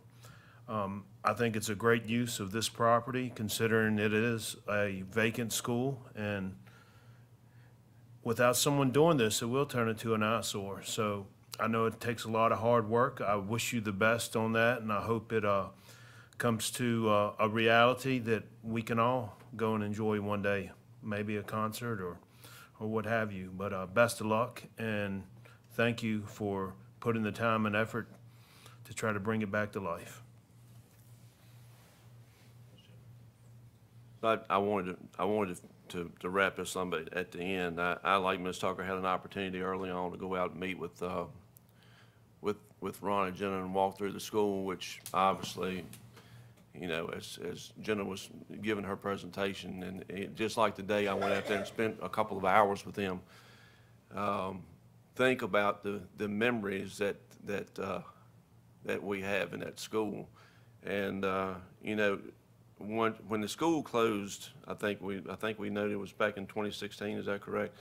I think it's a great use of this property, considering it is a vacant school, and without someone doing this, it will turn into an eyesore. So I know it takes a lot of hard work. I wish you the best on that, and I hope it comes to a reality that we can all go and enjoy one day, maybe a concert or what have you. But best of luck, and thank you for putting the time and effort to try to bring it back to life. I wanted to wrap this up at the end. I like Ms. Tucker, had an opportunity early on to go out and meet with Ron and Jenna and walk through the school, which obviously, as Jenna was giving her presentation, and just like today, I went out there and spent a couple of hours with them. Think about the memories that we have in that school, and when the school closed, I think we noted it was back in 2016. Is that correct?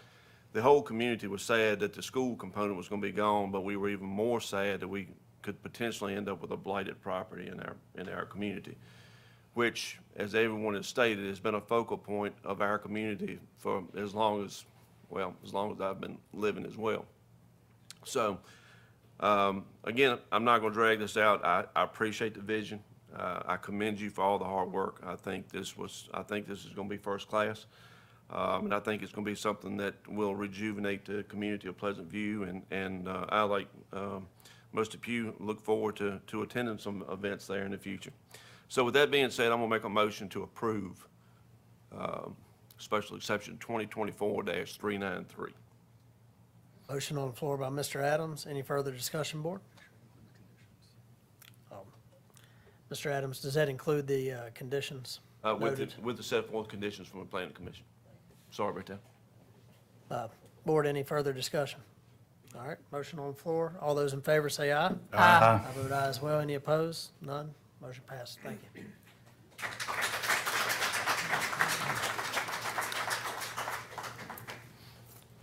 The whole community was sad that the school component was going to be gone, but we were even more sad that we could potentially end up with a blighted property in our community, which, as everyone has stated, has been a focal point of our community for as long as I've been living as well. So, again, I'm not going to drag this out. I appreciate the vision. I commend you for all the hard work. I think this is going to be first class. And I think it's going to be something that will rejuvenate the community of Pleasant View. And I, like most of you, look forward to attending some events there in the future. So with that being said, I'm going to make a motion to approve special exception 2024-393. Motion on the floor by Mr. Adams. Any further discussion, board? Mr. Adams, does that include the conditions noted? With the set forth conditions from the planning commission. Sorry about that. Board, any further discussion? All right, motion on the floor. All those in favor say aye. Aye. I vote aye as well. Any opposed? None. Motion passes. Thank you.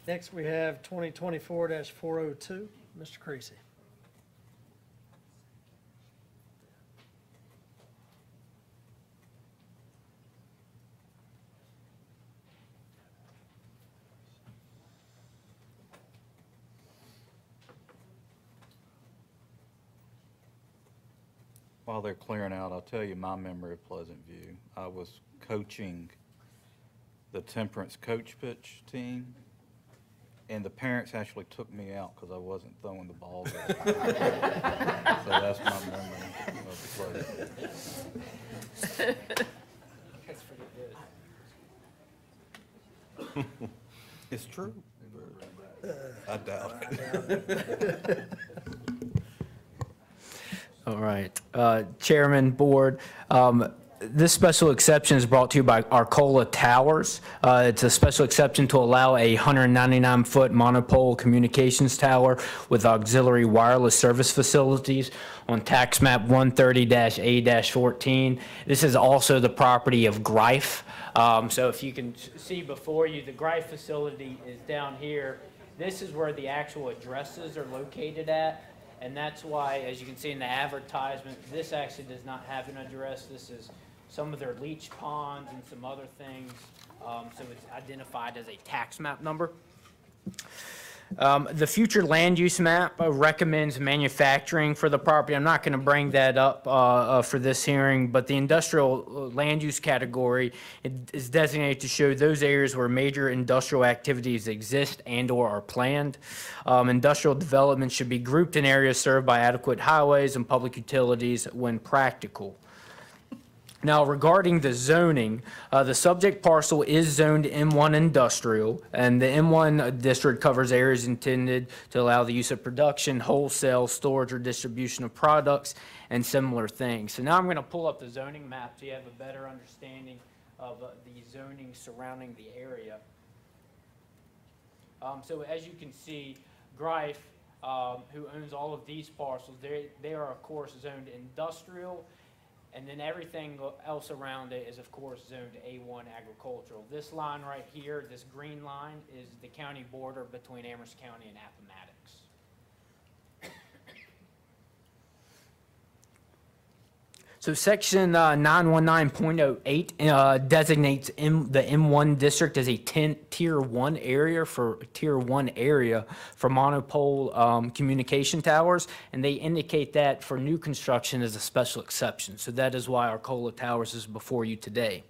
Next, we have 2024-402. Mr. Creasy. While they're clearing out, I'll tell you my memory of Pleasant View. I was coaching the Temperance Coach Pitch team, and the parents actually took me out because I wasn't throwing the ball very high. So that's my memory of the place. That's pretty good. It's true. I doubt it. All right. Chairman, Board, this special exception is brought to you by Arcola Towers. It's a special exception to allow a 199-foot monopole communications tower with auxiliary wireless service facilities on tax map 130-A-14. This is also the property of Greif. So if you can see before you, the Greif facility is down here. This is where the actual addresses are located at. And that's why, as you can see in the advertisement, this actually does not have an address. This is some of their leach ponds and some other things. So it's identified as a tax map number. The future land use map recommends manufacturing for the property. I'm not going to bring that up for this hearing, but the industrial land use category is designated to show those areas where major industrial activities exist and/or are planned. Industrial development should be grouped in areas served by adequate highways and public utilities when practical. Now, regarding the zoning, the subject parcel is zoned M1 industrial, and the M1 district covers areas intended to allow the use of production, wholesale, storage, or distribution of products, and similar things. So now I'm going to pull up the zoning map so you have a better understanding of the zoning surrounding the area. So as you can see, Greif, who owns all of these parcels, they are, of course, zoned industrial. And then everything else around it is, of course, zoned A1 agricultural. This line right here, this green line, is the county border between Amherst County and Appomattox. So section 919.08 designates the M1 district as a tier 1 area for monopole communication towers, and they indicate that for new construction as a special exception. So that is why Arcola Towers is before you today.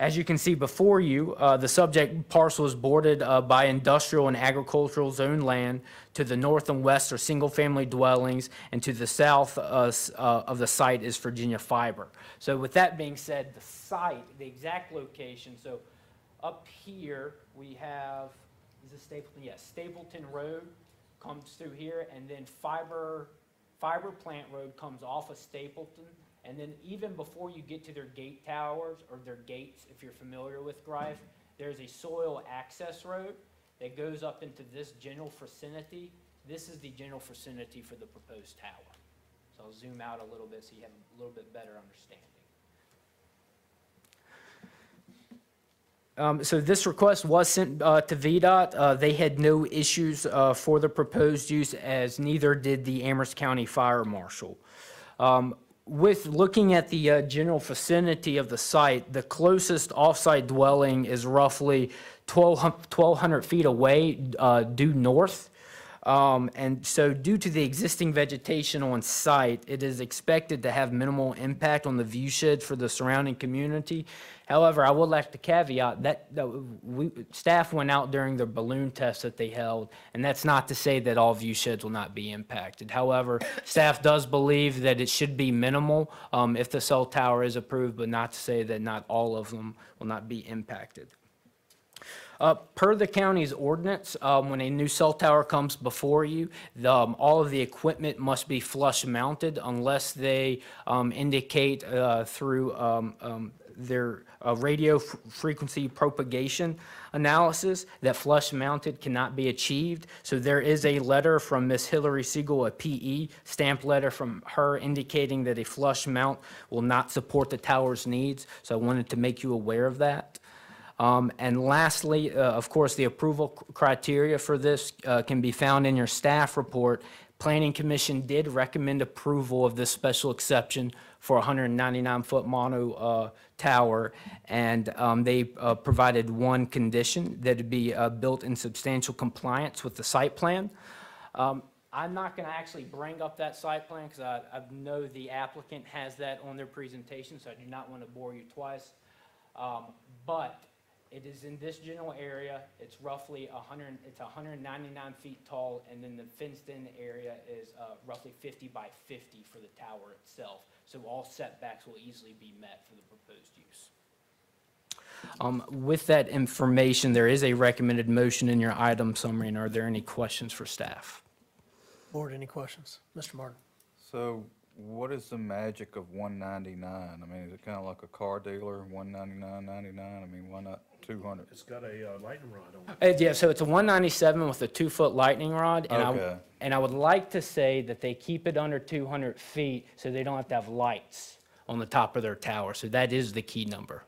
As you can see before you, the subject parcel is bordered by industrial and agricultural zone land. To the north and west are single-family dwellings, and to the south of the site is Virginia Fiber. So with that being said, the site, the exact location, so up here we have, is this Stapleton? Yes, Stapleton Road comes through here, and then Fiber Plant Road comes off of Stapleton. And then even before you get to their gate towers, or their gates, if you're familiar with Greif, there's a soil access road that goes up into this general vicinity. This is the general vicinity for the proposed tower. So I'll zoom out a little bit so you have a little bit better understanding. So this request was sent to VDOT. They had no issues for the proposed use, as neither did the Amherst County Fire Marshal. With looking at the general vicinity of the site, the closest off-site dwelling is roughly 1,200 feet away due north. And so due to the existing vegetation on site, it is expected to have minimal impact on the view shed for the surrounding community. However, I would like to caveat that staff went out during the balloon test that they held, and that's not to say that all view sheds will not be impacted. However, staff does believe that it should be minimal if the cell tower is approved, but not to say that not all of them will not be impacted. Per the county's ordinance, when a new cell tower comes before you, all of the equipment must be flush mounted unless they indicate through their radio frequency propagation analysis that flush mounted cannot be achieved. So there is a letter from Miss Hillary Siegel, a PE, stamped letter from her indicating that a flush mount will not support the tower's needs. So I wanted to make you aware of that. And lastly, of course, the approval criteria for this can be found in your staff report. Planning Commission did recommend approval of this special exception for a 199-foot mono tower, and they provided one condition that it be built in substantial compliance with the site plan. I'm not going to actually bring up that site plan because I know the applicant has that on their presentation, so I do not want to bore you twice. But it is in this general area. It's roughly 199 feet tall, and then the fenced-in area is roughly 50 by 50 for the tower itself. So all setbacks will easily be met for the proposed use. With that information, there is a recommended motion in your item summary, and are there any questions for staff? Board, any questions? Mr. Martin? So what is the magic of 199? I mean, is it kind of like a car dealer, 199.99? I mean, why not 200? It's got a lightning rod on it. Yeah, so it's a 197 with a 2-foot lightning rod. And Okay. I would like to say that they keep it under 200 feet so they don't have to have lights on the top of their tower. So that is the key number.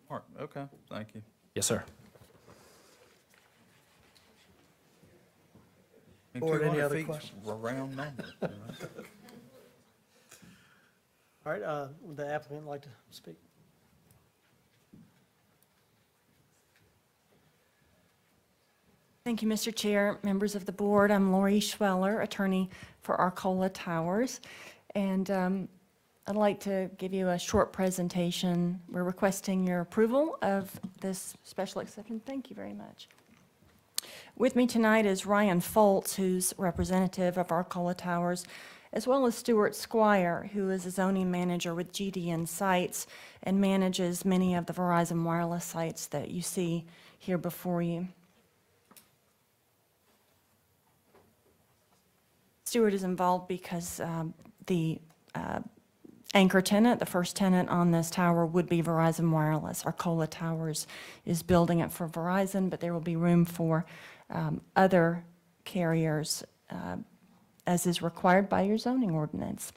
All right, okay, thank you. Yes, sir. And Board, any 200 other feet's questions? a round number. You know? All right, would the applicant like to speak? Thank you, Mr. Chair, members of the board. I'm Lori Schweller, attorney for Arcola Towers. And I'd like to give you a short presentation. We're requesting your approval of this special exception. Thank you very much. With me tonight is Ryan Foltz, who's representative of Arcola Towers, as well as Stuart Squire, who is a zoning manager with GDN Sites and manages many of the Verizon wireless sites that you see here before you. Stuart is involved because the anchor tenant, the first tenant on this tower, would be Verizon Wireless. Arcola Towers is building it for Verizon, but there will be room for other carriers as is required by your zoning ordinance.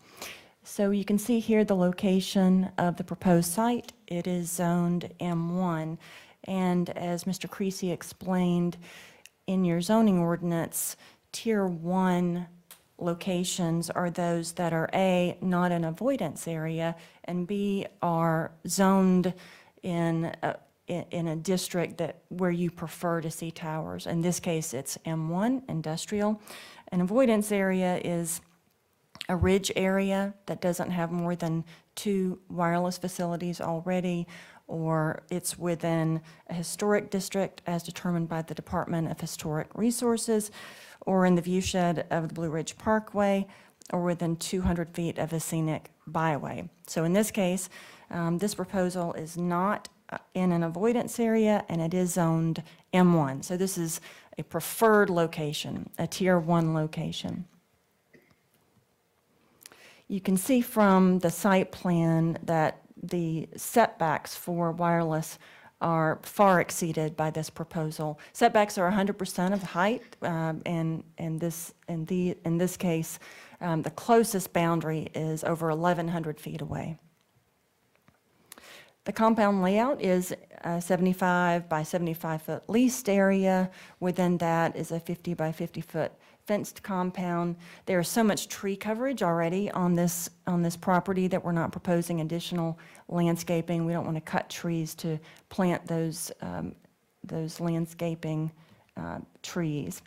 So you can see here the location of the proposed site. It is zoned M1. And as Mr. Creasy explained, in your zoning ordinance, Tier 1 locations are those that are A, not an avoidance area, and B, are zoned in a district where you prefer to see towers. In this case, it's M1, industrial. An avoidance area is a ridge area that doesn't have more than 2 wireless facilities already, or it's within a historic district as determined by the Department of Historic Resources, or in the viewshed of the Blue Ridge Parkway, or within 200 feet of a scenic byway. So in this case, this proposal is not in an avoidance area, and it is zoned M1. So this is a preferred location, a Tier 1 location. You can see from the site plan that the setbacks for wireless are far exceeded by this proposal. Setbacks are 100% of the height, and in this case, the closest boundary is over 1,100 feet away. The compound layout is a 75 by 75 foot leased area. Within that is a 50 by 50 foot fenced compound. There is so much tree coverage already on this property that we're not proposing additional landscaping. We don't want to cut trees to plant those landscaping trees.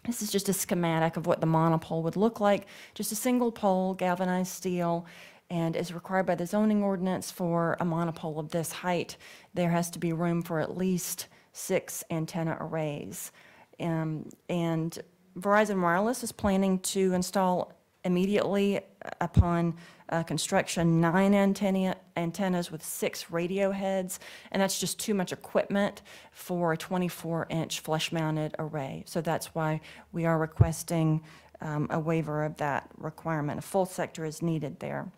This is just a schematic of what the monopole would look like. Just a single pole, galvanized steel, and as required by the zoning ordinance for a monopole of this height, there has to be room for at least 6 antenna arrays. And Verizon Wireless is planning to install immediately upon construction 9 antennas with 6 radio heads, and that's just too much equipment for a 24-inch flush-mounted array. So that's why we are requesting a waiver of that requirement. A full sector is needed there.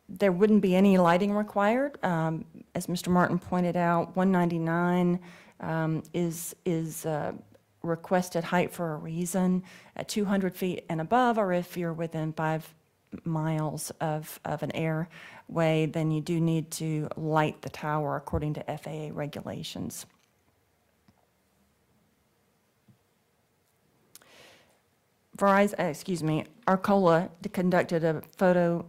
There wouldn't be any lighting required. As Mr. Martin pointed out, 199 is requested height for a reason. At 200 feet and above, or if you're within 5 miles of an airway, then you do need to light the tower according to FAA regulations. Arcola conducted a photo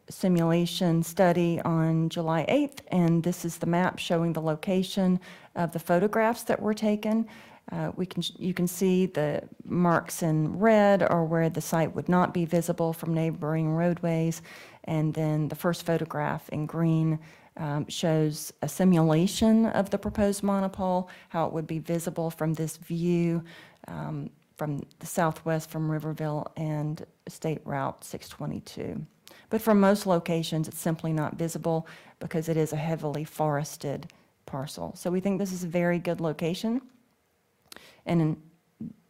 simulation study on July 8th, and this is the map showing the location of the photographs that were taken. You can see the marks in red are where the site would not be visible from neighboring roadways, and then the first photograph in green shows a simulation of the proposed monopole, how it would be visible from this view from the southwest from Riverville and State Route 622. But for most locations, it's simply not visible because it is a heavily forested parcel. So we think this is a very good location, and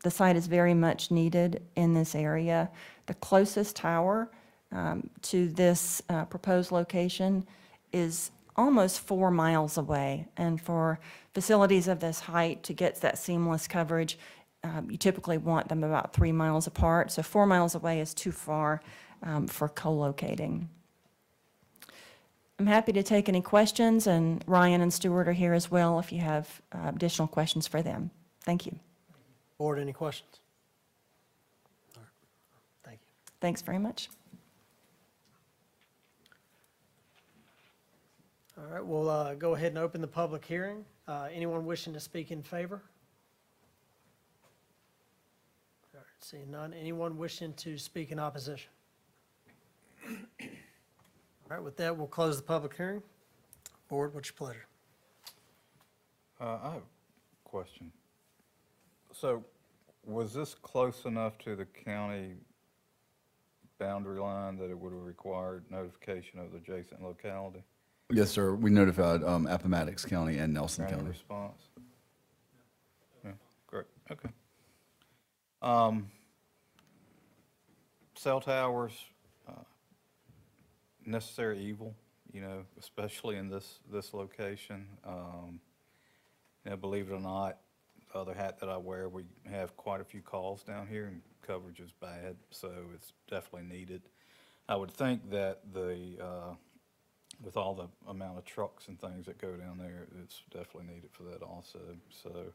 the site is very much needed in this area. The closest tower to this proposed location is almost 4 miles away, and for facilities of this height to get that seamless coverage, you typically want them about 3 miles apart. So 4 miles away is too far for co-locating. I'm happy to take any questions, and Ryan and Stuart are here as well if you have additional questions for them. Thank you. Board, any questions? All right. Thank you. Thanks very much. All right, we'll go ahead and open the public hearing. Anyone wishing to speak in favor? All right, seeing none. Anyone wishing to speak in opposition? All right, with that, we'll close the public hearing. Board, what's your pleasure? I have a question. So was this close enough to the county boundary line that it would have required notification of the adjacent locality? Yes, sir. We notified Appomattox County and Nelson Any County. response? Yeah, great, okay. Cell towers, necessary evil, you know, especially in this location. You know, believe it or not, the other hat that I wear, we have quite a few calls down here, and coverage is bad, so it's definitely needed. I would think that with all the amount of trucks and things that go down there, it's definitely needed for that also. So,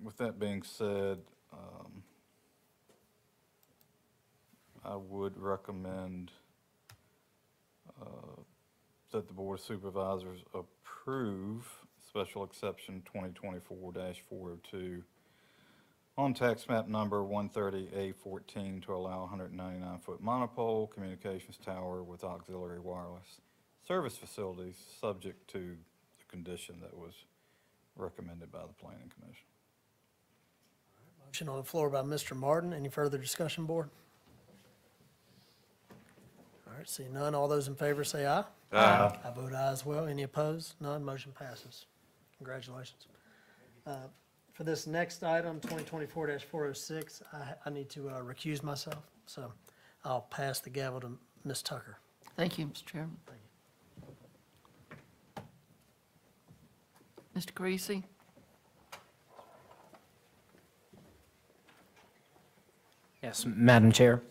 with that being said, I would recommend that the Board of Supervisors approve Special Exception 2024-402 on tax map number 130A14 to allow 199-foot monopole communications tower with auxiliary wireless service facilities, subject to the condition that was recommended by the Planning Commission. Motion on the floor by Mr. Martin. Any further discussion, Board? All right, seeing none. All those in favor say aye. Aye. I vote aye as well. Any opposed? None. Motion passes. Congratulations. For this next item, 2024-406, I need to recuse myself, so I'll pass the gavel to Ms. Tucker. Thank you, Mr. Chairman. Mr. Creasy? Yes, Madam Chair.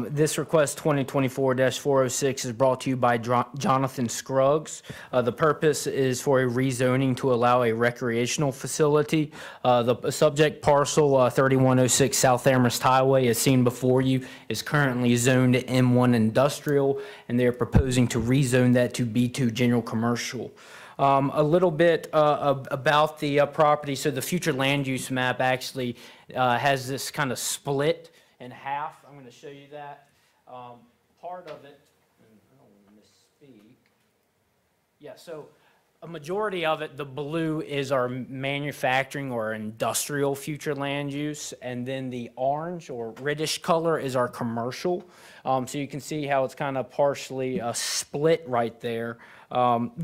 This request 2024-406 is brought to you by Jonathan Scruggs. The purpose is for a rezoning to allow a recreational facility. The subject parcel, 3106 South Amherst Highway, as seen before you, is currently zoned M1 Industrial, and they're proposing to rezone that to B2 General Commercial. A little bit about the property. So the future land use map actually has this kind of split in half. I'm going to show you that. Part of it, and I don't want to misspeak. Yeah, so A majority of it, the blue is our manufacturing or industrial future land use, and then the orange or reddish color is our commercial. So you can see how it's kind of partially split right there.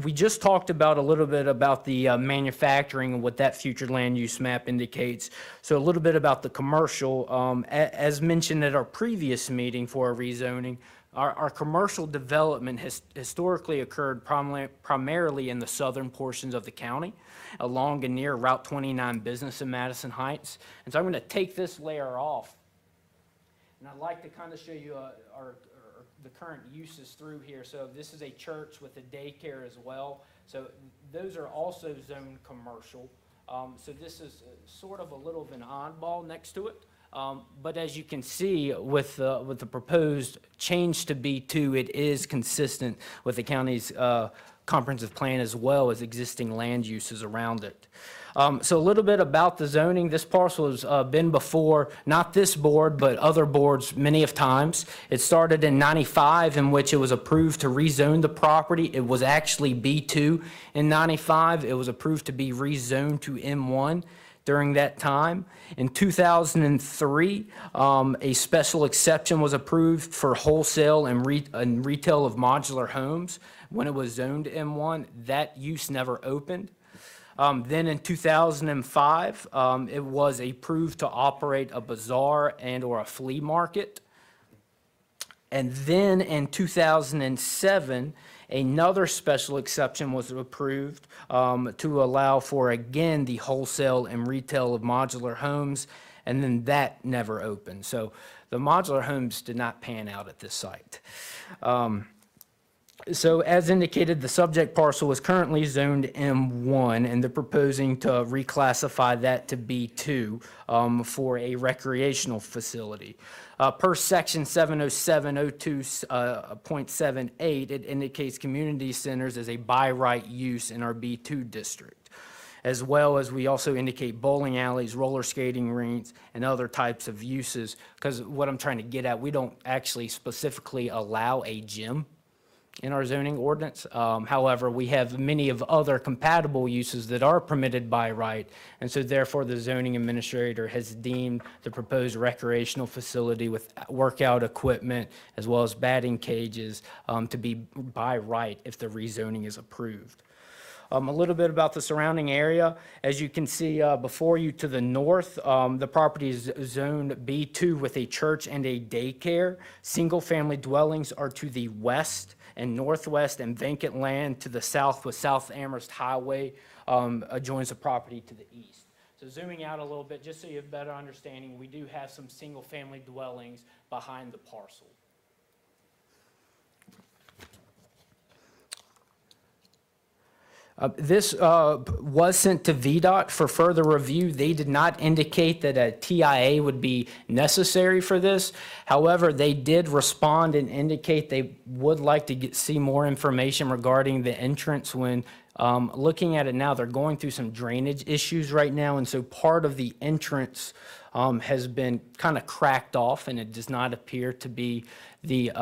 We just talked about a little bit about the manufacturing and what that future land use map indicates. So a little bit about the commercial. As mentioned at our previous meeting for a rezoning, our commercial development has historically occurred primarily in the southern portions of the county, along and near Route 29 business in Madison Heights. And so I'm going to take this layer off, and I'd like to kind of show you the current uses through here. So this is a church with a daycare as well. So those are also zoned commercial. So this is sort of a little of an oddball next to it. But as you can see with the proposed change to B2, it is consistent with the county's comprehensive plan as well as existing land uses around it. So a little bit about the zoning. This parcel has been before, not this board, but other boards many of times. It started in '95, in which it was approved to rezone the property. It was actually B2 in '95. It was approved to be rezoned to M1 during that time. In 2003, a special exception was approved for wholesale and retail of modular homes. When it was zoned M1, that use never opened. Then in 2005, it was approved to operate a bazaar and or a flea market. And then in 2007, another special exception was approved to allow for, again, the wholesale and retail of modular homes, and then that never opened. So the modular homes did not pan out at this site. So as indicated, the subject parcel is currently zoned M1, and they're proposing to reclassify that to B2 for a recreational facility. Per section 70702.78, it indicates community centers as a by right use in our B2 district, as well as we also indicate bowling alleys, roller skating rinks, and other types of uses. Because what I'm trying to get at, we don't actually specifically allow a gym in our zoning ordinance. However, we have many of other compatible uses that are permitted by right, and so therefore the zoning administrator has deemed the proposed recreational facility with workout equipment as well as batting cages to be by right if the rezoning is approved. A little bit about the surrounding area. As you can see before you to the north, the property is zoned B2 with a church and a daycare. Single-family dwellings are to the west and northwest, and vacant land to the south with South Amherst Highway adjoins the property to the east. So zooming out a little bit, just so you have a better understanding, we do have some single-family dwellings behind the parcel. This was sent to VDOT for further review. They did not indicate that a TIA would be necessary for this. However, they did respond and indicate they would like to see more information regarding the entrance. When looking at it now, they're going through some drainage issues right now, and so part of the entrance has been kind of cracked off, and it does not appear to be the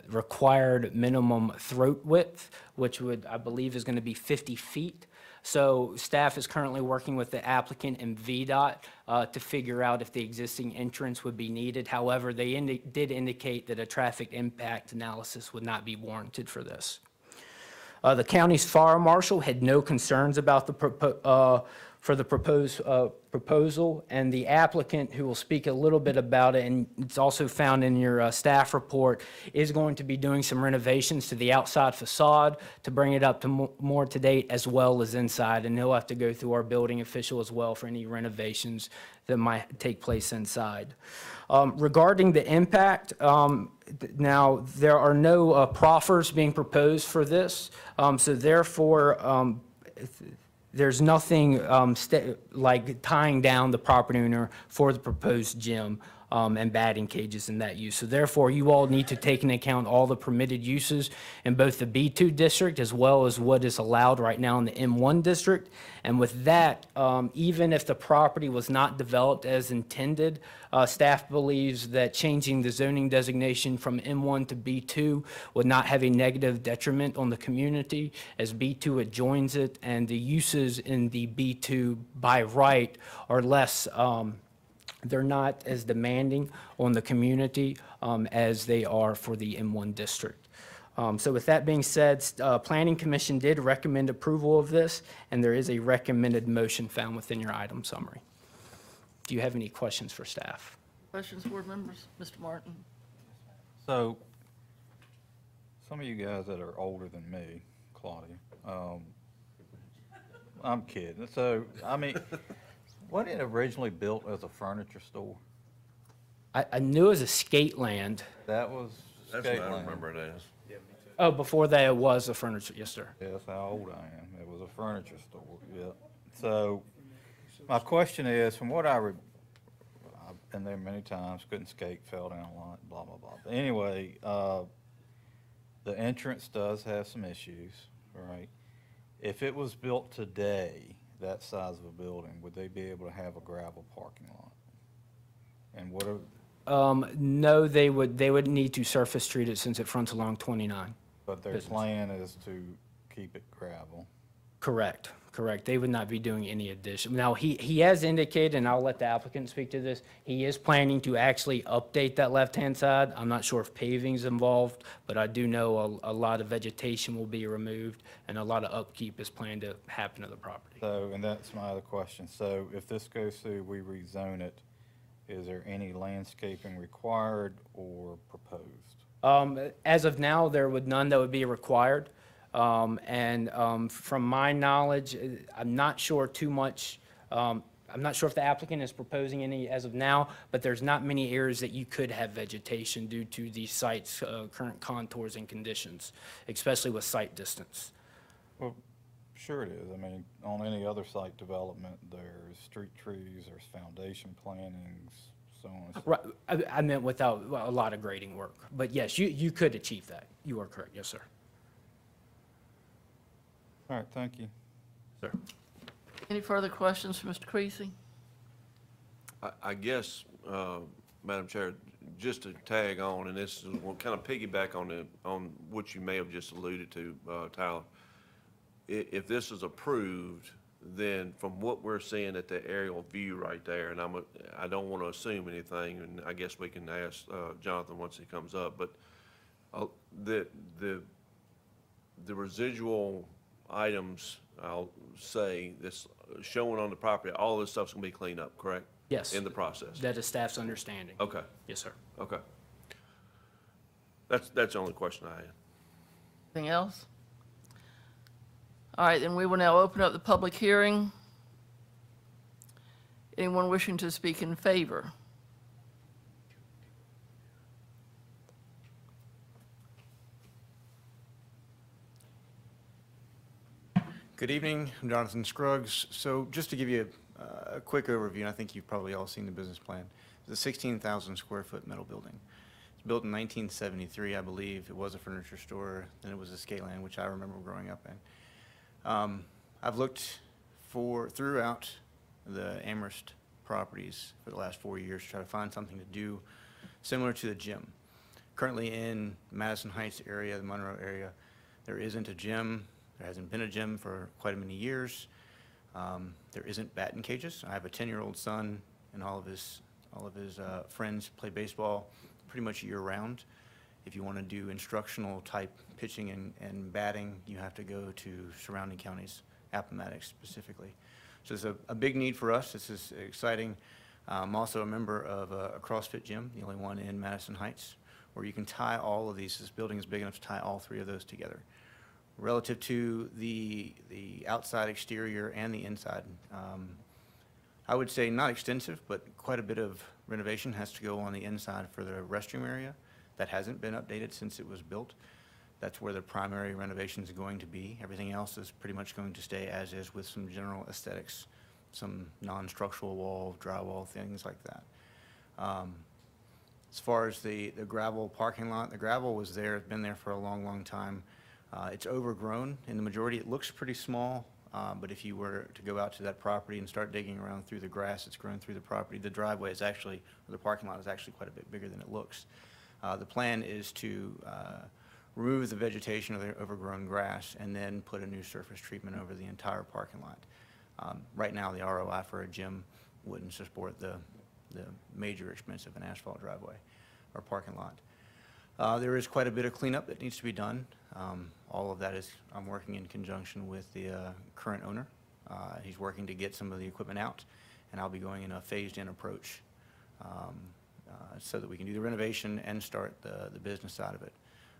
required minimum throat width, which would, I believe, is going to be 50 feet. So staff is currently working with the applicant and VDOT to figure out if the existing entrance would be needed. However, they did indicate that a traffic impact analysis would not be warranted for this. The county's fire marshal had no concerns about the proposed proposal, and the applicant, who will speak a little bit about it, and it's also found in your staff report, is going to be doing some renovations to the outside facade to bring it up to more to date, as well as inside, and he'll have to go through our building official as well for any renovations that might take place inside. Regarding the impact, now there are no proffers being proposed for this, so therefore there's nothing like tying down the property owner for the proposed gym and batting cages in that use. So therefore, you all need to take into account all the permitted uses in both the B2 district as well as what is allowed right now in the M1 district. And with that, even if the property was not developed as intended, staff believes that changing the zoning designation from M1 to B2 would not have a negative detriment on the community, as B2 adjoins it, and the uses in the B2 by right are less, they're not as demanding on the community as they are for the M1 district. So with that being said, Planning Commission did recommend approval of this, and there is a recommended motion found within your item summary. Do you have any questions for staff? Questions, board members? Mr. Martin? So, some of you guys that are older than me, Claudia, I'm kidding. So, I mean, wasn't it originally built as a furniture store? I knew it was a skate land. That was That's what I Skateland. remember it as. Oh, before that, it was a furniture, yes, sir. Yeah, that's how old I am. It was a furniture store, yeah. So, my question is, from what I've been there many times, couldn't skate, fell down a lot, blah, blah, blah. But anyway, the entrance does have some issues, right? If it was built today, that size of a building, would they be able to have a gravel parking lot? And what are, No, they would need to surface treat it since it fronts along 29. but their business. plan is to keep it gravel. Correct. They would not be doing any addition. Now, he has indicated, and I'll let the applicant speak to this, he is planning to actually update that left-hand side. I'm not sure if paving's involved, but I do know a lot of vegetation will be removed, and a lot of upkeep is planned to happen to the property. So, and that's my other question. So if this goes through, we rezone it, is there any landscaping required or proposed? As of now, there would none that would be required. From my knowledge, I'm not sure too much, I'm not sure if the applicant is proposing any as of now, but there's not many areas that you could have vegetation due to the site's current contours and conditions, especially with site distance. Well, sure it is. I mean, on any other site development, there's street trees, there's foundation plantings, so on. And so Right, I meant without a lot of grading work, but yes, you could achieve that. You are correct, yes, sir. All right, thank you. Sir. Any further questions for Mr. Creasy? I guess, Madam Chair, just to tag on, and this will kind of piggyback on what you may have just alluded to, Tyler. If this is approved, then from what we're seeing at the aerial view right there, and I don't want to assume anything, and I guess we can ask Jonathan once he comes up, but the residual items, I'll say, this showing on the property, all this stuff's gonna be cleaned up, correct? Yes. In the process? That is staff's understanding. Okay, Yes, sir. okay. That's the only question I had. Anything else? All right, then we will now open up the public hearing. Anyone wishing to speak in favor? Good evening, I'm Jonathan Scruggs. So just to give you a quick overview, and I think you've probably all seen the business plan. It's a 16,000 square foot metal building. It's built in 1973, I believe. It was a furniture store, then it was a Skateland, which I remember growing up in. I've looked throughout the Amherst properties for the last 4 years to try to find something to do similar to the gym. Currently in Madison Heights area, the Monroe area, there isn't a gym. There hasn't been a gym for quite many years. There isn't batting cages. I have a 10-year-old son, and all of his friends play baseball pretty much year-round. If you want to do instructional type pitching and batting, you have to go to surrounding counties, Appomattox specifically. So it's a big need for us. This is exciting. I'm also a member of a CrossFit gym, the only one in Madison Heights, where you can tie all of these. This building is big enough to tie all three of those together. Relative to the outside exterior and the inside, I would say not extensive, but quite a bit of renovation has to go on the inside for the restroom area. That hasn't been updated since it was built. That's where the primary renovation is going to be. Everything else is pretty much going to stay as is with some general aesthetics, some non-structural wall, drywall, things like that. As far as the gravel parking lot, the gravel was there, it's been there for a long, long time. It's overgrown in the majority. It looks pretty small, but if you were to go out to that property and start digging around through the grass that's grown through the property, the driveway is actually, or the parking lot is actually quite a bit bigger than it looks. The plan is to remove the vegetation of the overgrown grass and then put a new surface treatment over the entire parking lot. Right now, the ROI for a gym wouldn't support the major expense of an asphalt driveway or parking lot. There is quite a bit of cleanup that needs to be done. All of that is, I'm working in conjunction with the current owner. He's working to get some of the equipment out, and I'll be going in a phased-in approach so that we can do the renovation and start the business side of it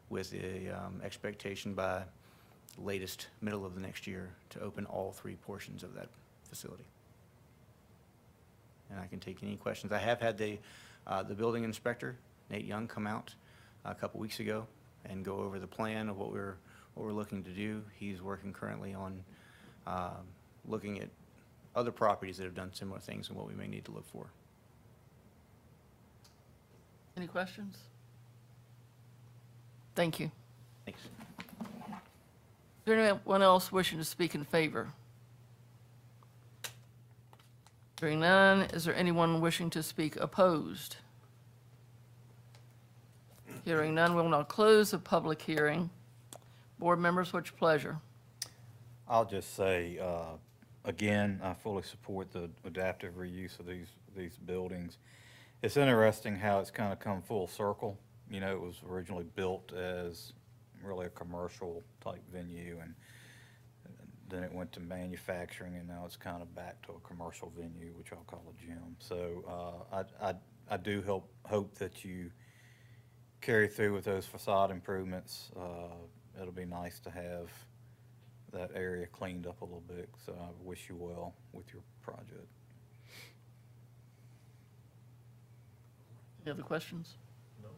with the expectation by latest middle of the next year to open all 3 portions of that facility. And I can take any questions. I have had the building inspector, Nate Young, come out a couple weeks ago and go over the plan of what we're looking to do. He's working currently on looking at other properties that have done similar things and what we may need to look for. Any questions? Thank you. Thanks. Is there anyone else wishing to speak in favor? Hearing none, is there anyone wishing to speak opposed? Hearing none, we will now close the public hearing. Board members, what's your pleasure? I'll just say, again, I fully support the adaptive reuse of these buildings. It's interesting how it's kind of come full circle. You know, it was originally built as really a commercial type venue, and then it went to manufacturing, and now it's kind of back to a commercial venue, which I'll call a gym. So I do hope that you carry through with those facade improvements. It'll be nice to have that area cleaned up a little bit, so I wish you well with your project. Any other questions? No.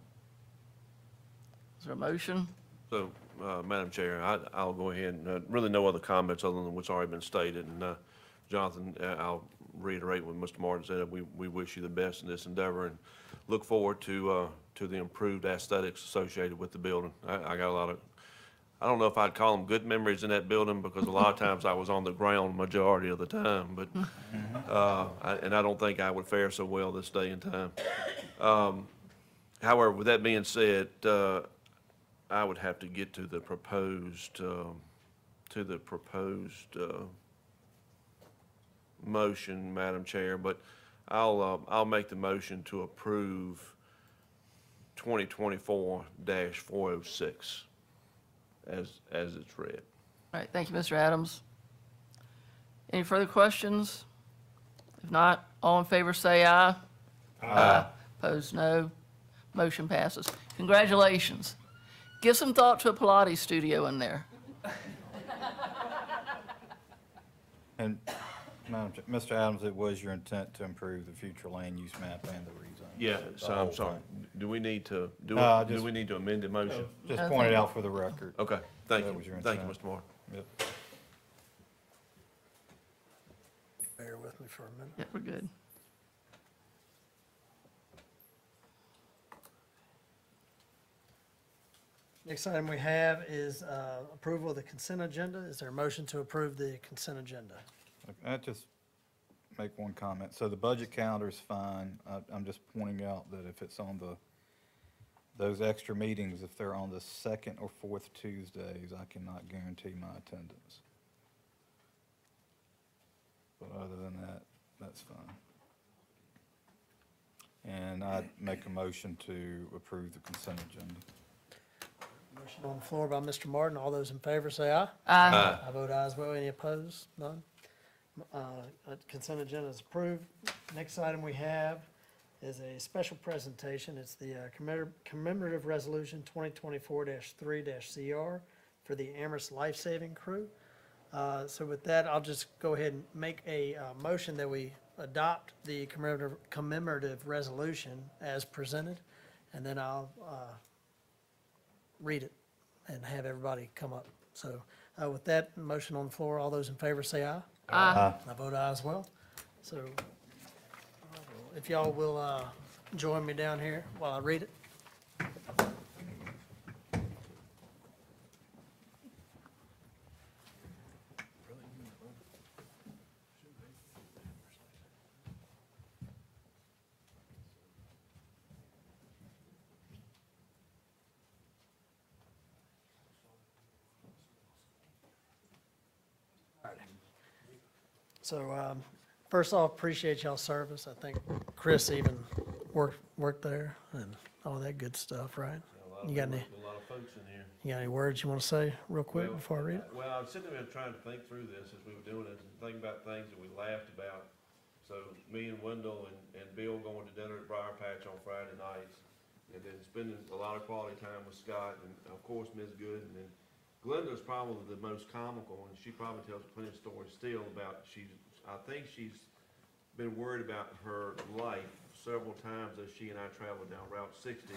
Is there a motion? So, Madam Chair, I'll go ahead and, really no other comments other than what's already been stated. And, Jonathan, I'll reiterate what Mr. Martin said. We wish you the best in this endeavor and look forward to the improved aesthetics associated with the building. I got a lot of, I don't know if I'd call them good memories in that building, because a lot of times I was on the ground majority of the time, but, and I don't think I would fare so well this day and time. However, with that being said, I would have to get to the proposed motion, Madam Chair, but I'll make the motion to approve 2024-406 as it's read. All right, thank you, Mr. Adams. Any further questions? If not, all in favor say aye. Aye. Opposed, no. Motion passes. Congratulations. Give some thought to a Pilates studio in there. And, Madam Chair, Mr. Adams, it was your intent to improve the future land use map and the rezone. Yeah, The so whole I'm sorry. thing. Do we need to, do just- we need to amend the motion? Just point it out for the record. Okay, thank That you. was your Thank you, intent. Mr. Martin. Yep. Bear with me for a minute. Yeah, we're good. Next item we have is approval of the consent agenda. Is there a motion to approve the consent agenda? I just make one comment. So the budget calendar is fine. I'm just pointing out that if it's on those extra meetings, if they're on the second or fourth Tuesdays, I cannot guarantee my attendance. But other than that, that's fine. And I'd make a motion to approve the consent agenda. Motion on the floor by Mr. Martin. All those in favor say aye. Aye. I vote aye as well. Any opposed? None. Consent agenda is approved. Next item we have is a special presentation. It's the commemorative resolution 2024-3-CR for the Amherst Life Saving Crew. So with that, I'll just go ahead and make a motion that we adopt the commemorative resolution as presented, and then I'll read it and have everybody come up. So with that motion on the floor, all those in favor say aye. Aye. I vote aye as well. So if y'all will join me down here while I read it? So, first off, appreciate y'all's service. I think Chris even worked there and all that good stuff, right? You got any, A lot of folks in here. you got any words you want to say real quick Well, before I read it? Well, I was sitting there trying to think through this as we were doing it, and thinking about things that we laughed about. So me and Wendell and Bill going to dinner at Briar Patch on Friday nights, and then spending a lot of quality time with Scott, and of course, Ms. Good, and then Glenda's probably the most comical, and she probably tells plenty of stories still about, I think she's been worried about her life several times as she and I traveled down Route 60.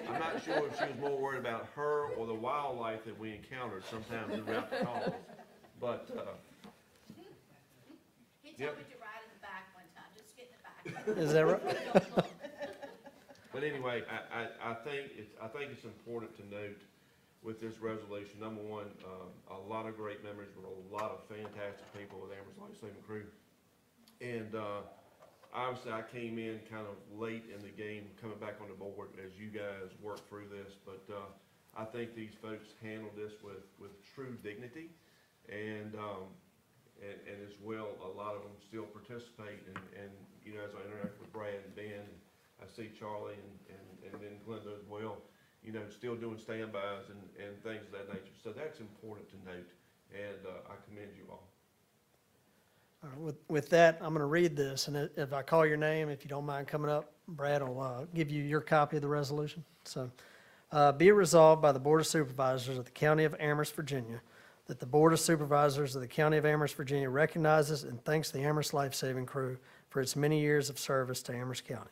I'm not sure if she was more worried about her or the wildlife that we encountered sometimes en route to calls. But, He Yep. told me to ride in the back one time, just get in the back. Is that right? But anyway, I think it's important to note with this resolution, number one, a lot of great memories with a lot of fantastic people with Amherst Life Saving Crew. And obviously, I came in kind of late in the game, coming back on the board as you guys worked through this. But I think these folks handled this with true dignity, and as well, a lot of them still participate. And you know, as I interact with Brad and Ben, I see Charlie and then Glenda as well. You know, still doing standbys and things of that nature. So that's important to note, and I commend you all. All right, with that, I'm going to read this, and if I call your name, if you don't mind coming up, Brad will give you your copy of the resolution. So, be it resolved by the Board of Supervisors of the County of Amherst, Virginia, that the Board of Supervisors of the County of Amherst, Virginia recognizes and thanks the Amherst Life Saving Crew for its many years of service to Amherst County.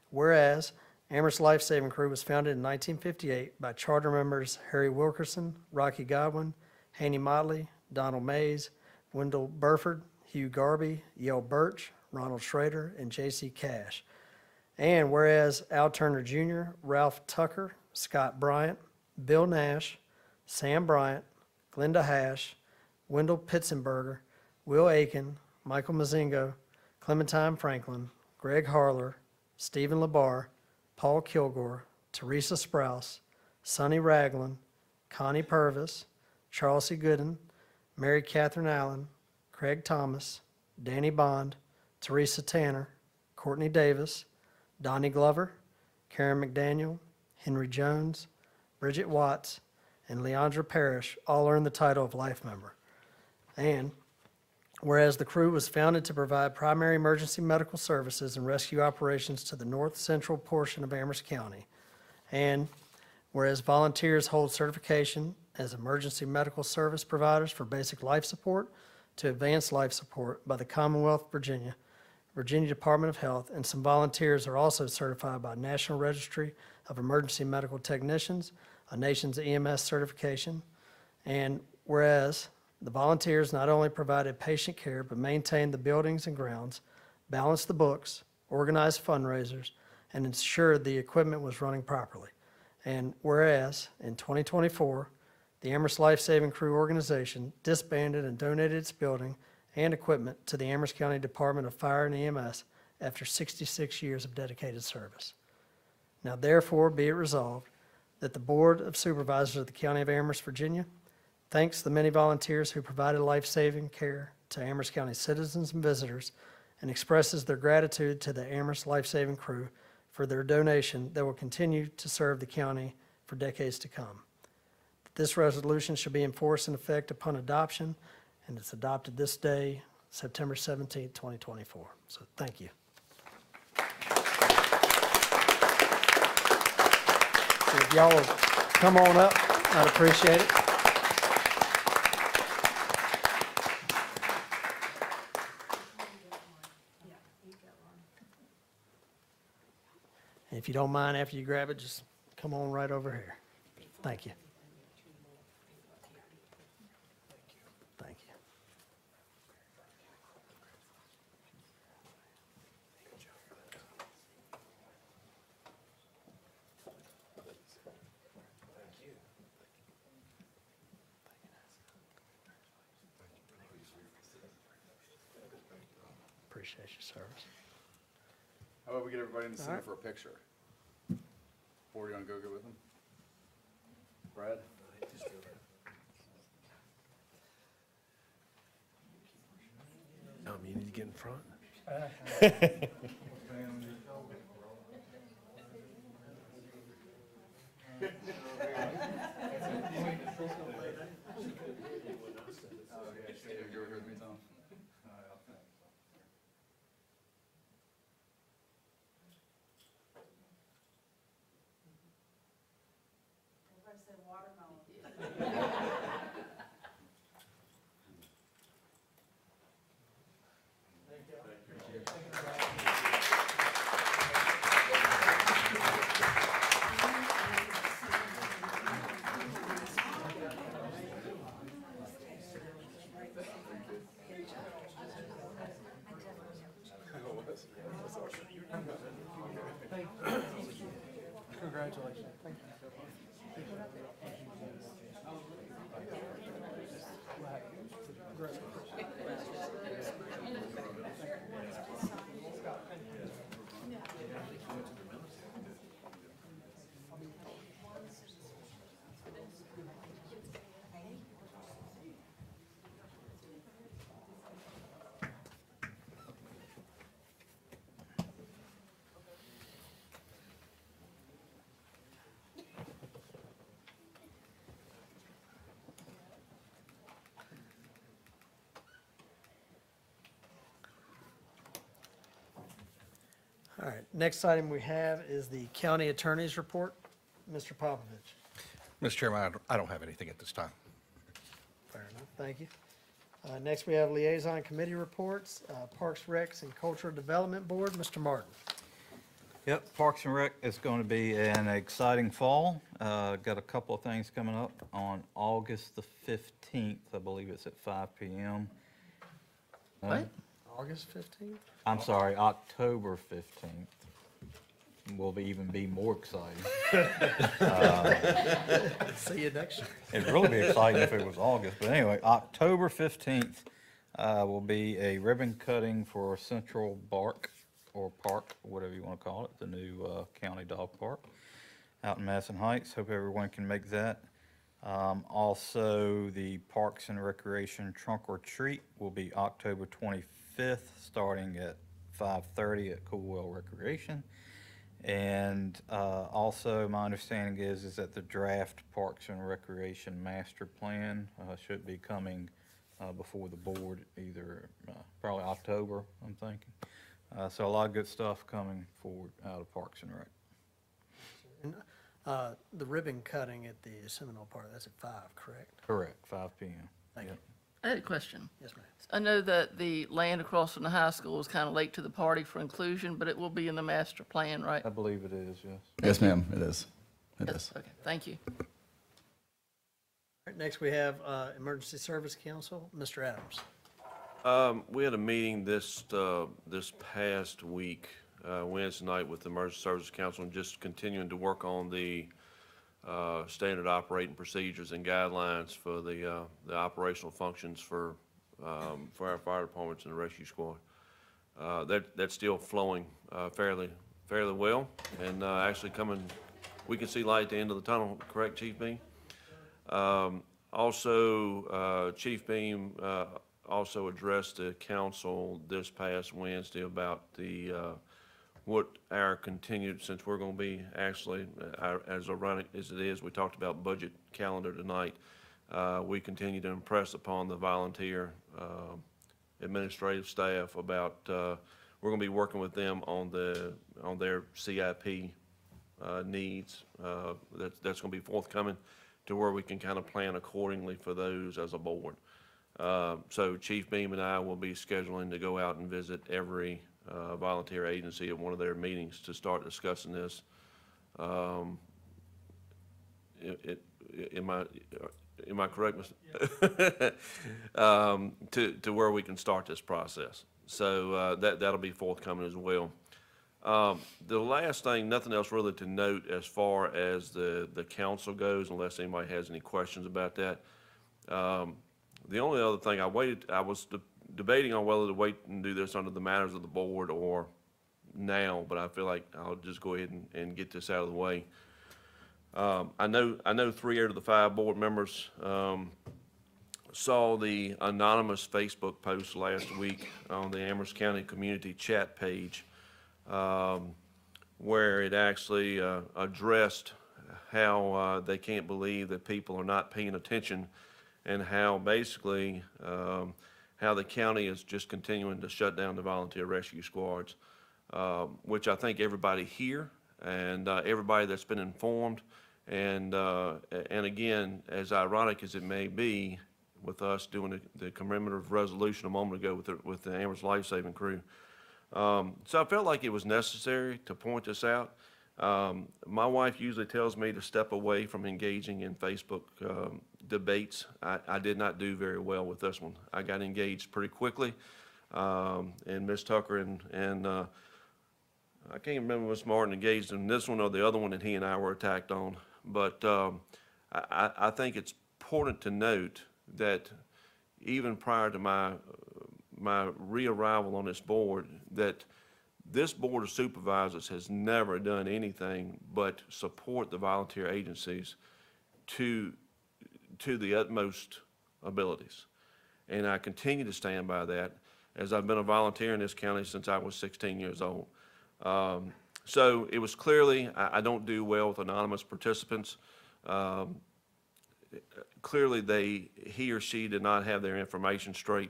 Whereas, Amherst Life Saving Crew was founded in 1958 by charter members Harry Wilkerson, Rocky Godwin, Haney Motley, Donald Mays, Wendell Burford, Hugh Garby, Yale Birch, Ronald Schrader, and J.C. Cash. And whereas Al Turner Jr., Ralph Tucker, Scott Bryant, Bill Nash, Sam Bryant, Glenda Hash, Wendell Pitzenberger, Will Aiken, Michael Mazingo, Clementine Franklin, Greg Harler, Stephen LeBar, Paul Kilgore, Teresa Sprouse, Sonny Ragland, Connie Purvis, Charles C. Gooden, Mary Catherine Allen, Craig Thomas, Danny Bond, Teresa Tanner, Courtney Davis, Donnie Glover, Karen McDaniel, Henry Jones, Bridget Watts, and Leandra Parrish all earned the title of Life Member. And whereas the crew was founded to provide primary emergency medical services and rescue operations to the north central portion of Amherst County, and whereas volunteers hold certification as emergency medical service providers for basic life support to advanced life support by the Commonwealth of Virginia, Virginia Department of Health, and some volunteers are also certified by National Registry of Emergency Medical Technicians, a nation's EMS certification. And whereas the volunteers not only provided patient care, but maintained the buildings and grounds, balanced the books, organized fundraisers, and ensured the equipment was running properly. And whereas in 2024, the Amherst Life Saving Crew organization disbanded and donated its building and equipment to the Amherst County Department of Fire and EMS after 66 years of dedicated service. Now therefore be it resolved that the Board of Supervisors of the County of Amherst, Virginia, thanks the many volunteers who provided life-saving care to Amherst County citizens and visitors, and expresses their gratitude to the Amherst Life Saving Crew for their donation that will continue to serve the county for decades to come. This resolution shall be enforced in effect upon adoption, and it's adopted this day, September 17, 2024. So thank you. So if y'all will come on up, I'd appreciate it. And if you don't mind, after you grab it, just come on right over here. Thank you. Thank you. appreciate your service. How about we get everybody in the center right. for a picture? Or you want to go get with them? Brad? You need to get in front. Congratulations. Thank you. All right, next item we have is the county attorney's report. Mr. Popovich. Mr. Chairman, I don't have anything at this time. Fair enough, thank you. Next, we have liaison committee reports, Parks, Recs, and Cultural Development Board, Mr. Martin. Yep, Parks and Rec is going to be an exciting fall. Got a couple of things coming up on August the 15th. I believe it's at 5 p.m. What? August 15th? I'm sorry, October 15th. Will even be more exciting. See you next year. It'd really be exciting if it was August, but anyway, October 15th will be a ribbon cutting for Central Park, or Park, whatever you want to call it, the new county dog park out in Madison Heights. Hope everyone can make that. Also, the Parks and Recreation Trunk or Treat will be October 25th, starting at 5:30 at Coolwell Recreation. And also, my understanding is that the draft Parks and Recreation Master Plan should be coming before the board, either probably October, I'm thinking. So a lot of good stuff coming forward out of Parks and Rec. And, the ribbon cutting at the Seminole Park, that's at 5, correct? Correct, 5 p.m. Thank you. I had a question. Yes, ma'am. I know that the land across from the high school is kind of late to the party for inclusion, but it will be in the master plan, right? I believe it is, yes. Yes, ma'am, it is. It Yes, is. okay, thank you. All right, next we have Emergency Service Council, Mr. Adams. We had a meeting this past week, Wednesday night, with the Emergency Services Council, and just continuing to work on the standard operating procedures and guidelines for the operational functions for our fire departments and the rescue squad. That's still flowing fairly well, and actually we can see light at the end of the tunnel, correct, Chief Beam? Also, Chief Beam also addressed the council this past Wednesday about what our continued, since we're going to be actually, as ironic as it is, we talked about budget calendar tonight, we continue to impress upon the volunteer administrative staff about, we're going to be working with them on their CIP needs. That's going to be forthcoming to where we can kind of plan accordingly for those as a board. So Chief Beam and I will be scheduling to go out and visit every volunteer agency at one of their meetings to start discussing this. Am I correct, Mr.? To where we can start this process. So that'll be forthcoming as well. The last thing, nothing else really to note as far as the council goes, unless anybody has any questions about that. The only other thing, debating on whether to wait and do this under the matters of the board or now, but I feel like I'll just go ahead and get this out of the way. I know 3 out of the 5 board members saw the anonymous Facebook post last week on the Amherst County Community Chat page, where it actually addressed how they can't believe that people are not paying attention, and how basically how the county is just continuing to shut down the volunteer rescue squads, which I think everybody here and everybody that's been informed, and again, as ironic as it may be, with us doing the commemorative resolution a moment ago with the Amherst Life Saving Crew. So I felt like it was necessary to point this out. My wife usually tells me to step away from engaging in Facebook debates. I did not do very well with this one. I got engaged pretty quickly, and Ms. Tucker and I can't remember Ms. Martin engaged in this one or the other one that he and I were attacked on. But I think it's important to note that even prior to my re-arrival on this board, that this Board of Supervisors has never done anything but support the volunteer agencies to the utmost abilities. And I continue to stand by that, as I've been a volunteer in this county since I was 16 years old. So it was clearly, I don't do well with anonymous participants. Clearly he or she did not have their information straight,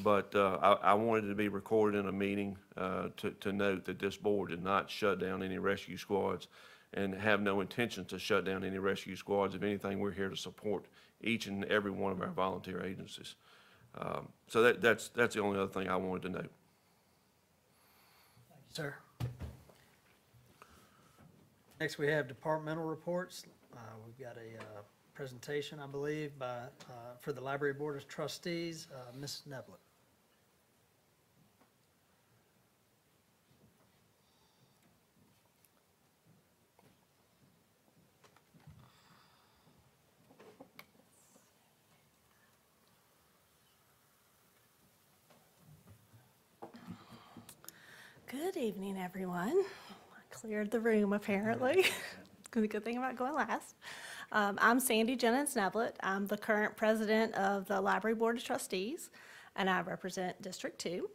but I wanted it to be recorded in a meeting to note that this board did not shut down any rescue squads and have no intention to shut down any rescue squads. If anything, we're here to support each and every one of our volunteer agencies. So that's the only other thing I wanted to note. Thank you, sir. Next, we have departmental reports. We've got a presentation, I believe, for the Library Board of Trustees, Ms. Neblett. Good evening, everyone. I cleared the room, apparently. The good thing about going last. I'm Sandy Jennings Neblett. I'm the current president of the Library Board of Trustees, and I represent District 2.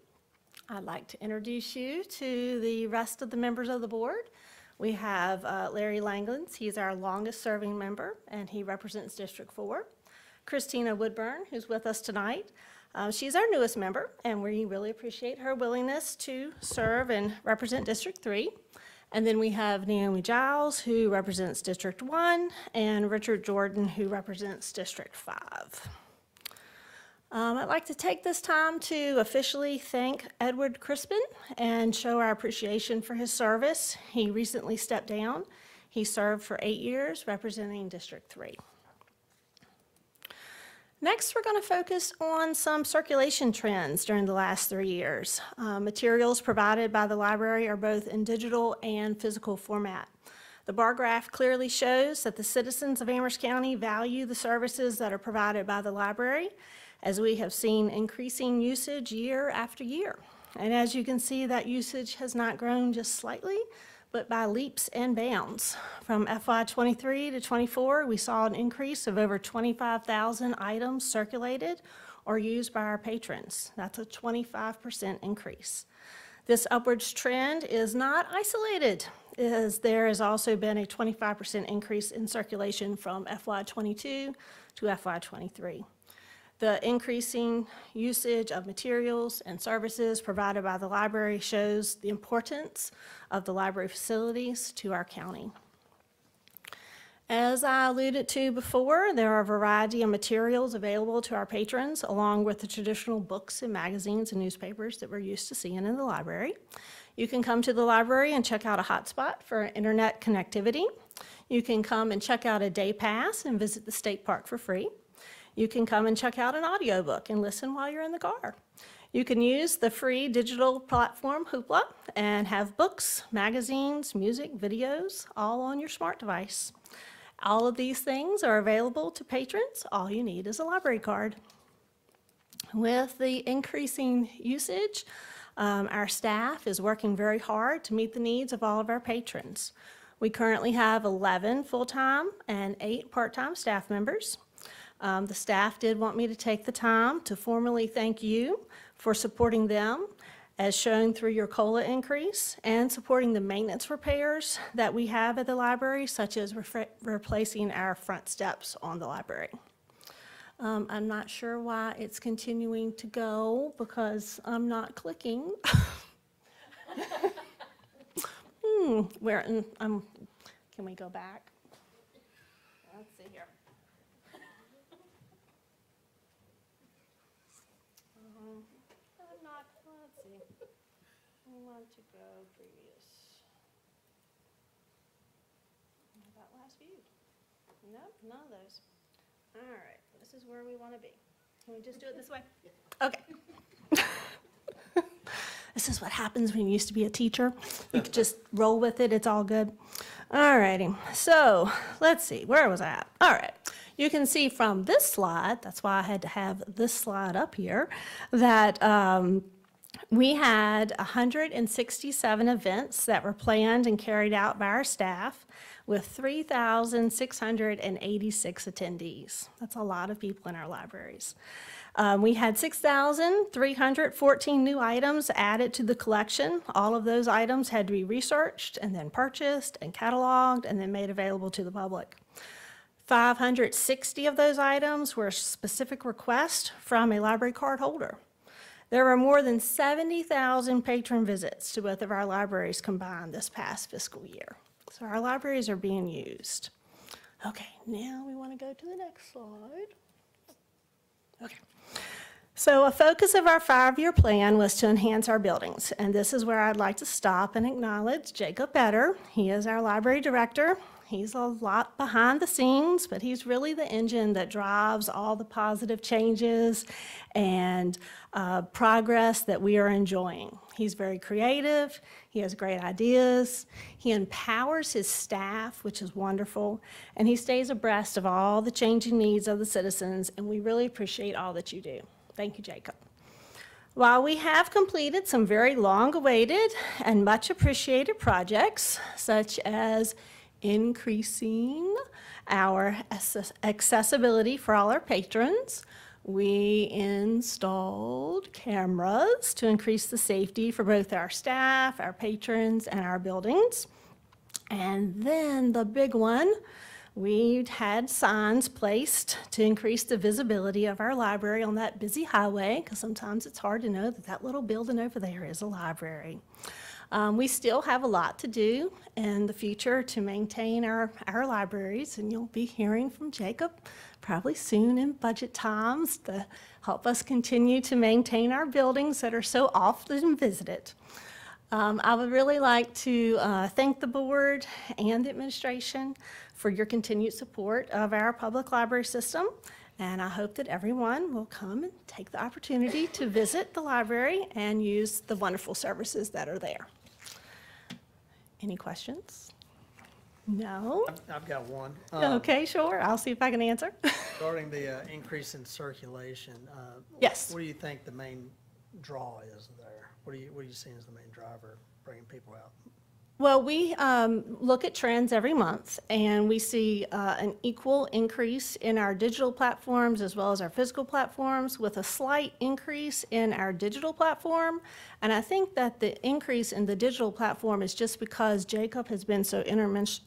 I'd like to introduce you to the rest of the members of the board. We have Larry Langlands. He's our longest-serving member, and he represents District 4. Christina Woodburn, who's with us tonight. She's our newest member, and we really appreciate her willingness to serve and represent District 3. And then we have Naomi Giles, who represents District 1, and Richard Jordan, who represents District 5. I'd like to take this time to officially thank Edward Crispin and show our appreciation for his service. He recently stepped down. He served for 8 years representing District 3. Next, we're going to focus on some circulation trends during the last 3 years. Materials provided by the library are both in digital and physical format. The bar graph clearly shows that the citizens of Amherst County value the services that are provided by the library, as we have seen increasing usage year after year. And as you can see, that usage has not grown just slightly, but by leaps and bounds. From FY23 to 24, we saw an increase of over 25,000 items circulated or used by our patrons. That's a 25% increase. This upwards trend is not isolated, as there has also been a 25% increase in circulation from FY22 to FY23. The increasing usage of materials and services provided by the library shows the importance of the library facilities to our county. As I alluded to before, there are a variety of materials available to our patrons, along with the traditional books and magazines and newspapers that we're used to seeing in the library. You can come to the library and check out a hotspot for internet connectivity. You can come and check out a day pass and visit the state park for free. You can come and check out an audiobook and listen while you're in the car. You can use the free digital platform Hoopla and have books, magazines, music, videos, all on your smart device. All of these things are available to patrons. All you need is a library card. With the increasing usage, our staff is working very hard to meet the needs of all of our patrons. We currently have 11 full-time and 8 part-time staff members. The staff did want me to take the time to formally thank you for supporting them, as shown through your COLA increase, and supporting the maintenance repairs that we have at the library, such as replacing our front steps on the library. I'm not sure why it's continuing to go because I'm not clicking. Can we go back? Let's see here. Let's see. I want to go previous. How about last view? Nope, none of those. All right, this is where we want to be. Can we just do it this way? Okay. This is what happens when you used to be a teacher. You could just roll with it, it's all good. All righty, so let's see, where was I at? All right, you can see from this slide, that's why I had to have this slide up here, that we had 167 events that were planned and carried out by our staff with 3,686 attendees. That's a lot of people in our libraries. We had 6,314 new items added to the collection. All of those items had to be researched and then purchased and cataloged and then made available to the public. 560 of those items were specific requests from a library card holder. There were more than 70,000 patron visits to both of our libraries combined this past fiscal year. So our libraries are being used. Okay, now we want to go to the next slide. Okay. So a focus of our 5-year plan was to enhance our buildings, and this is where I'd like to stop and acknowledge Jacob Better. He is our library director. He's a lot behind the scenes, but he's really the engine that drives all the positive changes and progress that we are enjoying. He's very creative. He has great ideas. He empowers his staff, which is wonderful, and he stays abreast of all the changing needs of the citizens, and we really appreciate all that you do. Thank you, Jacob. While we have completed some very long-awaited and much appreciated projects, such as increasing our accessibility for all our patrons, we installed cameras to increase the safety for both our staff, our patrons, and our buildings. And then the big one, we had signs placed to increase the visibility of our library on that busy highway, because sometimes it's hard to know that that little building over there is a library. We still have a lot to do in the future to maintain our libraries, and you'll be hearing from Jacob probably soon in budget times to help us continue to maintain our buildings that are so often visited. I would really like to thank the board and the administration for your continued support of our public library system, and I hope that everyone will come and take the opportunity to visit the library and use the wonderful services that are there. Any questions? No? I've got one. Okay, sure. I'll see if I can answer. Regarding the increase in circulation. Yes. What do you think the main draw is there? What are you seeing as the main driver bringing people out? Well, we look at trends every month, and we see an equal increase in our digital platforms as well as our physical platforms, with a slight increase in our digital platform. And I think that the increase in the digital platform is just because Jacob has been so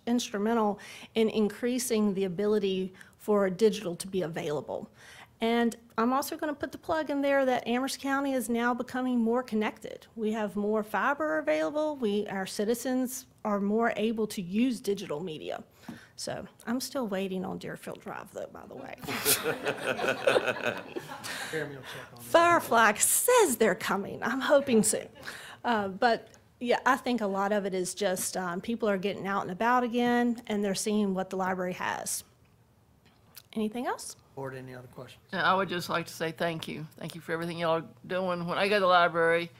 instrumental in increasing the ability for digital to be available. And I'm also going to put the plug in there that Amherst County is now becoming more connected. We have more fiber available. our citizens are more able to use digital media. So I'm still waiting on Deerfield Drive, though, by the way. Jeremy will check on that. Firefly says they're coming. I'm hoping soon. But yeah, I think a lot of it is just people are getting out and about again, and they're seeing what the library has. Anything else? Board, any other questions? I would just like to say thank you. Thank you for everything y'all are doing. When I go to the library,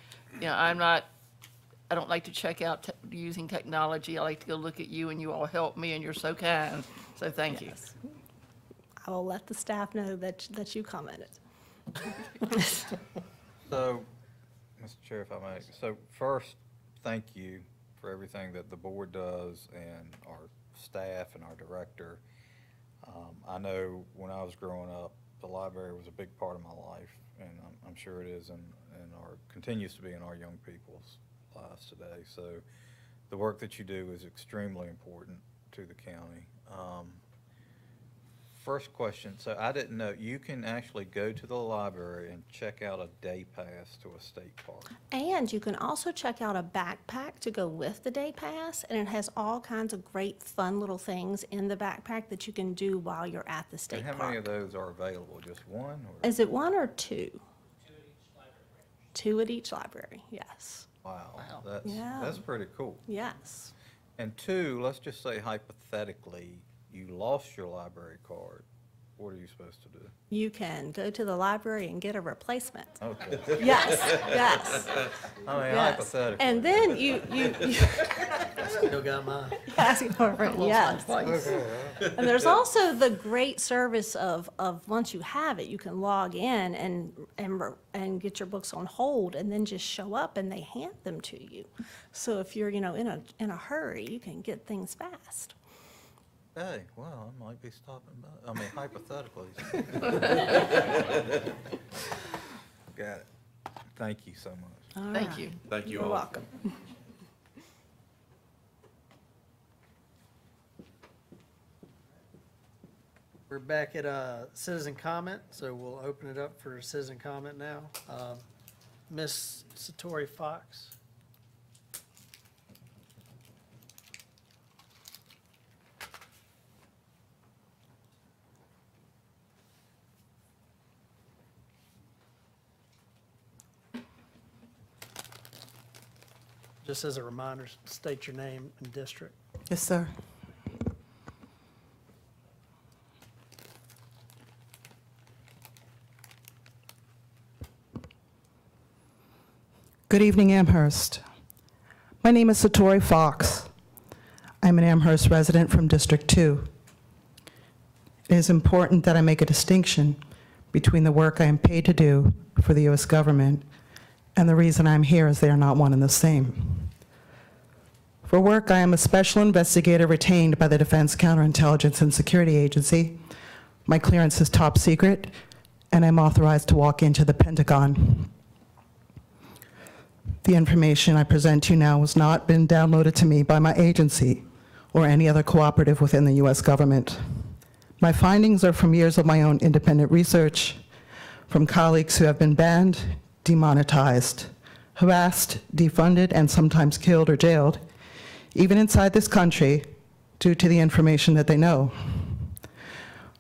I don't like to check out using technology. I like to go look at you, and you all help me, and you're so kind. So thank you. I will let the staff know that you commented. So, Mr. Chair, if I may, so first, thank you for everything that the board does and our staff and our director. I know when I was growing up, the library was a big part of my life, and I'm sure it is in our, continues to be in our young people's lives today. So the work that you do is extremely important to the county. First question, so I didn't know, you can actually go to the library and check out a day pass to a state park. And you can also check out a backpack to go with the day pass, and it has all kinds of great fun little things in the backpack that you can do while you're at the state And how park. many of those are available? Just one? Or? Is it one or two? Two at each library, yes. Wow, Yeah. that's pretty cool. Yes. And two, let's just say hypothetically, you lost your library card. What are you supposed to do? You can go to the library and get a replacement. Okay. Yes, yes. I mean, Yes. hypothetically. And then you Still got mine. yes. And there's also the great service of once you have it, you can log in and get your books on hold and then just show up and they hand them to you. So if you're, in a hurry, you can get things fast. Hey, well, I might be stopping by. I mean, hypothetically. Got it. Thank you so much. All Thank right. you. Thank you You're all. welcome. We're back at citizen comment, so we'll open it up for citizen comment now. Ms. Satori Fox. Just as a reminder, state your name and district. Yes, sir. Good evening, Amherst. My name is Satori Fox. I'm an Amherst resident from District 2. It is important that I make a distinction between the work I am paid to do for the U.S. government and the reason I'm here is they are not one and the same. For work, I am a special investigator retained by the Defense Counterintelligence and Security Agency. My clearance is top secret, and I'm authorized to walk into the Pentagon. The information I present to you now has not been downloaded to me by my agency or any other cooperative within the U.S. government. My findings are from years of my own independent research, from colleagues who have been banned, demonetized, harassed, defunded, and sometimes killed or jailed, even inside this country, due to the information that they know.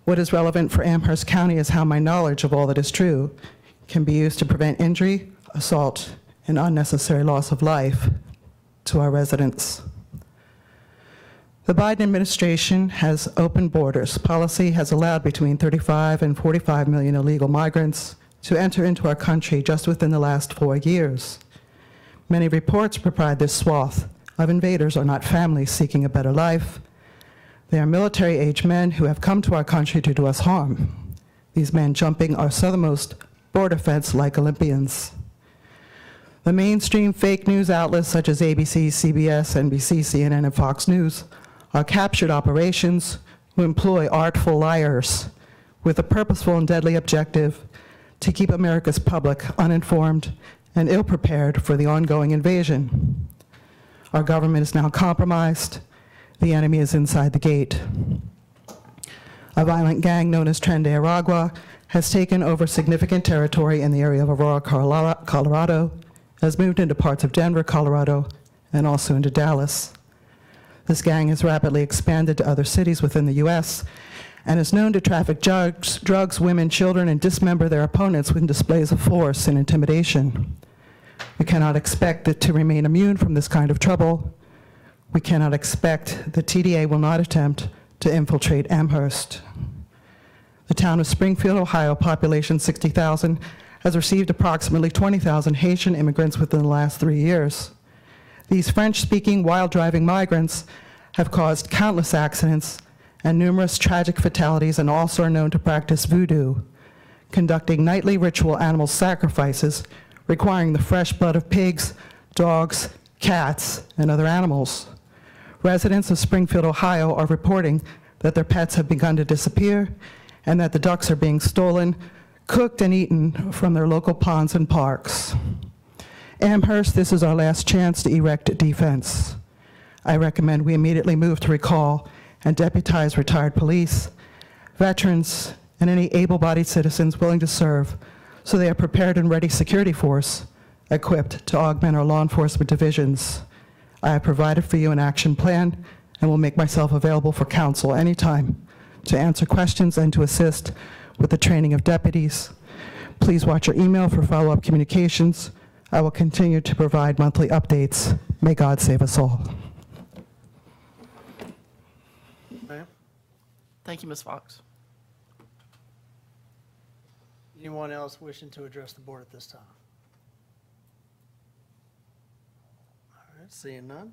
What is relevant for Amherst County is how my knowledge of all that is true can be used to prevent injury, assault, and unnecessary loss of life to our residents. The Biden administration has open borders. Policy has allowed between 35 and 45 million illegal migrants to enter into our country just within the last 4 years. Many reports provide this swath of invaders are not families seeking a better life. They are military-aged men who have come to our country to do us harm. These men jumping our southernmost border fence like Olympians. The mainstream fake news outlets such as ABC, CBS, NBC, CNN, and Fox News are captured operations who employ artful liars with a purposeful and deadly objective to keep America's public uninformed and ill-prepared for the ongoing invasion. Our government is now compromised. The enemy is inside the gate. A violent gang known as Tren de Aragua has taken over significant territory in the area of Aurora, Colorado, has moved into parts of Denver, Colorado, and also into Dallas. This gang has rapidly expanded to other cities within the U.S. and is known to traffic drugs, women, children, and dismember their opponents with displays of force and intimidation. We cannot expect it to remain immune from this kind of trouble. We cannot expect the TDA will not attempt to infiltrate Amherst. The town of Springfield, Ohio, population 60,000, has received approximately 20,000 Haitian immigrants within the last 3 years. These French-speaking, wild-driving migrants have caused countless accidents and numerous tragic fatalities and also are known to practice voodoo, conducting nightly ritual animal sacrifices requiring the fresh blood of pigs, dogs, cats, and other animals. Residents of Springfield, Ohio are reporting that their pets have begun to disappear and that the ducks are being stolen, cooked, and eaten from their local ponds and parks. Amherst, this is our last chance to erect a defense. I recommend we immediately move to recall and deputize retired police, veterans, and any able-bodied citizens willing to serve so they are prepared and ready security force equipped to augment our law enforcement divisions. I have provided for you an action plan and will make myself available for counsel anytime to answer questions and to assist with the training of deputies. Please watch your email for follow-up communications. I will continue to provide monthly updates. May God save us all. Ma'am? Thank you, Ms. Fox. Anyone else wishing to address the board at this time? All right, seeing none.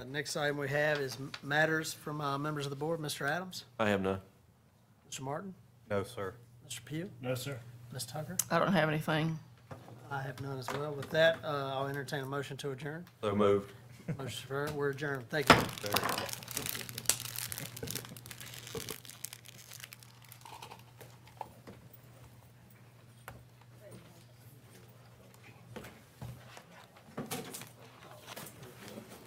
Next item we have is matters from members of the board. Mr. Adams? I have none. Mr. Martin? No, sir. Mr. Pugh? No, sir. Ms. Tucker? I don't have anything. I have none as well. With that, I'll entertain a motion to adjourn. So moved. Motion for, we're adjourned. Thank you.